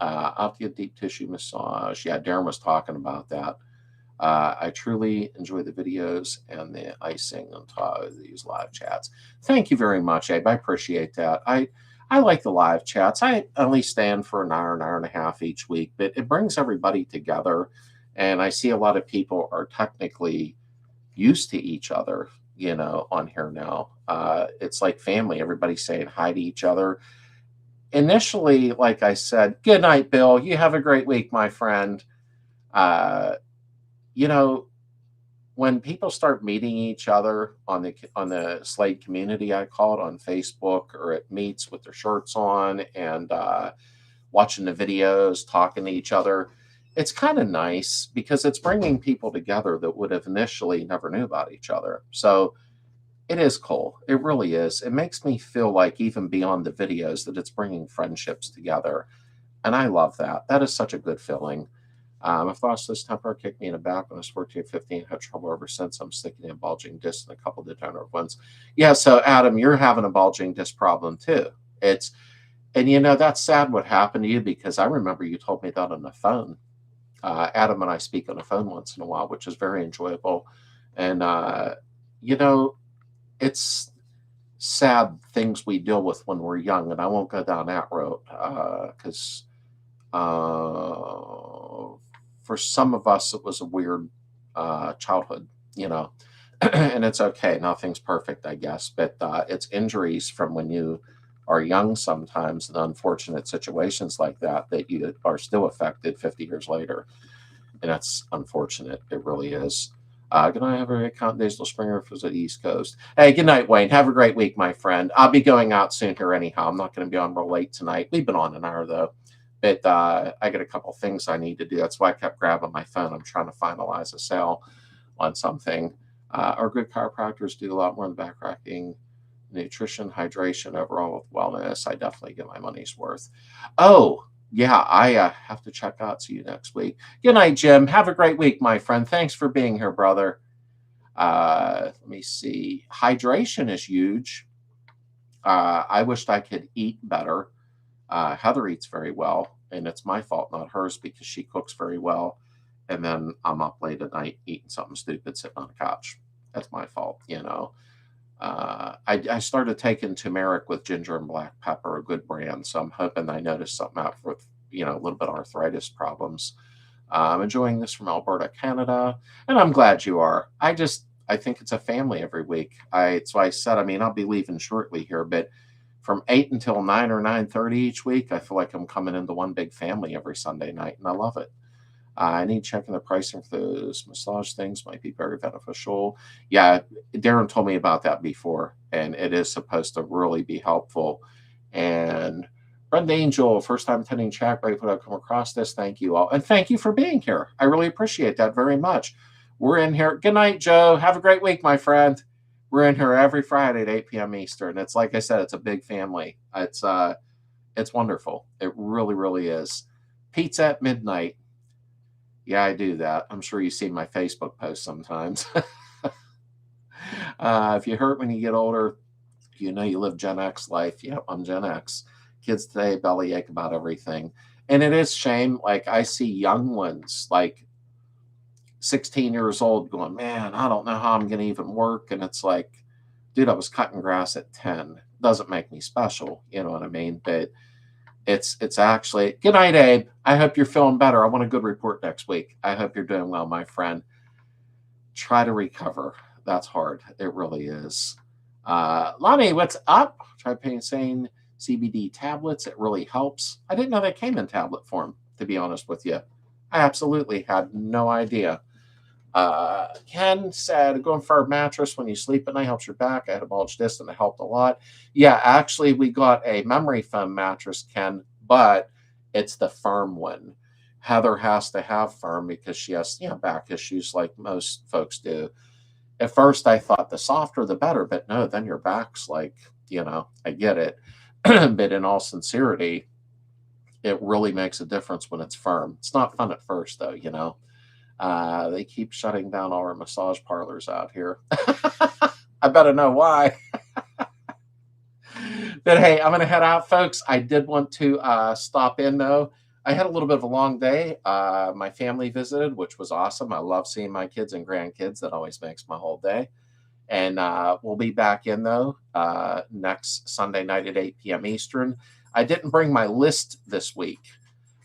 [SPEAKER 1] I'll have to get deep tissue massage. Yeah, Darren was talking about that. I truly enjoy the videos and the icing on top of these live chats. Thank you very much, Abe. I appreciate that. I like the live chats. I only stand for an hour and a half each week, but it brings everybody together. And I see a lot of people are technically used to each other, on here now. It's like family. Everybody's saying hi to each other. Initially, like I said, good night, Bill. You have a great week, my friend. When people start meeting each other on the Slade community, I call it, on Facebook or at meets with their shirts on and watching the videos, talking to each other, it's kind of nice because it's bringing people together that would have initially never knew about each other. So it is cool. It really is. It makes me feel like even beyond the videos that it's bringing friendships together. And I love that. That is such a good feeling. I've lost this temper, kicked me in the back when I was 14 or 15, had trouble ever since. I'm sticking in bulging discs and a couple of degenerative ones. Yeah, so Adam, you're having a bulging disc problem too. That's sad what happened to you, because I remember you told me that on the phone. Adam and I speak on the phone once in a while, which is very enjoyable. And, it's sad things we deal with when we're young, and I won't go down that road because for some of us, it was a weird childhood, and it's okay. Nothing's perfect, I guess, but it's injuries from when you are young sometimes, and unfortunate situations like that you are still affected 50 years later. And that's unfortunate. It really is. Good night. Have a great count. Digital Springer if it was at the East Coast. Hey, good night, Wayne. Have a great week, my friend. I'll be going out soon here anyhow. I'm not going to be on real late tonight. We've been on an hour, though. But I got a couple things I need to do. That's why I kept grabbing my phone. I'm trying to finalize a sale on something. Our good chiropractors do a lot more in the back racking, nutrition, hydration, overall with wellness. I definitely get my money's worth. Oh, yeah, I have to check out. See you next week. Good night, Jim. Have a great week, my friend. Thanks for being here, brother. Let me see. Hydration is huge. I wished I could eat better. Heather eats very well, and it's my fault, not hers, because she cooks very well. And then I'm up late at night eating something stupid sitting on the couch. That's my fault, I started taking turmeric with ginger and black pepper, a good brand. So I'm hoping I noticed something out with, a little bit of arthritis problems. I'm enjoying this from Alberta, Canada, and I'm glad you are. I think it's a family every week. So I said, I'll be leaving shortly here, but from 8 until 9 or 9:30 each week, I feel like I'm coming into one big family every Sunday night, and I love it. I need checking the pricing for those massage things might be very beneficial. Yeah, Darren told me about that before, and it is supposed to really be helpful. And Brenda Angel, first time attending chat, grateful to have come across this. Thank you all. And thank you for being here. I really appreciate that very much. We're in here. Good night, Joe. Have a great week, my friend. We're in here every Friday at 8 p.m. Eastern. It's like I said, it's a big family. It's wonderful. It really, really is. Pizza at midnight. Yeah, I do that. I'm sure you see my Facebook posts sometimes. If you hurt when you get older, you know you live Gen X life. Yeah, I'm Gen X. Kids today bellyache about everything. And it is shame. Like I see young ones, like 16 years old, going, man, I don't know how I'm going to even work. And it's like, dude, I was cutting grass at 10. Doesn't make me special. You know what I mean? But it's actually, good night, Abe. I hope you're feeling better. I want a good report next week. I hope you're doing well, my friend. Try to recover. That's hard. It really is. Lonnie, what's up? Try saying CBD tablets. It really helps. I didn't know they came in tablet form, to be honest with you. I absolutely had no idea. Ken said, going for a mattress when you sleep at night helps your back. I had a bulge disc and it helped a lot. Yeah, actually, we got a memory foam mattress, Ken, but it's the firm one. Heather has to have firm because she has, back issues like most folks do. At first, I thought the softer the better, but no, then your back's like, I get it. But in all sincerity, it really makes a difference when it's firm. It's not fun at first, though, They keep shutting down all our massage parlors out here. I better know why. But hey, I'm going to head out, folks. I did want to stop in, though. I had a little bit of a long day. My family visited, which was awesome. I love seeing my kids and grandkids. That always makes my whole day. And we'll be back in, though, next Sunday night at 8 p.m. Eastern. I didn't bring my list this week.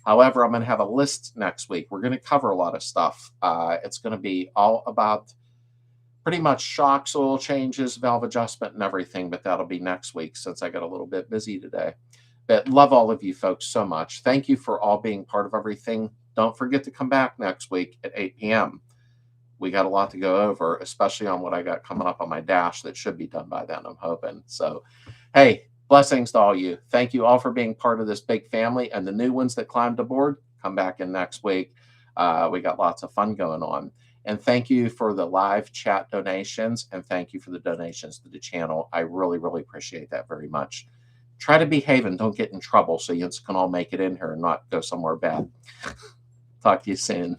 [SPEAKER 1] However, I'm going to have a list next week. We're going to cover a lot of stuff. It's going to be all about pretty much shocks, oil changes, valve adjustment, and everything. But that'll be next week since I got a little bit busy today. But love all of you folks so much. Thank you for all being part of everything. Don't forget to come back next week at 8 p.m. We got a lot to go over, especially on what I got coming up on my dash that should be done by then, I'm hoping. So, hey, blessings to all you. Thank you all for being part of this big family. And the new ones that climbed aboard, come back in next week. We got lots of fun going on. And thank you for the live chat donations. And thank you for the donations to the channel. I really, really appreciate that very much. Try to behave and don't get in trouble so you can all make it in here and not go somewhere bad. Talk to you soon.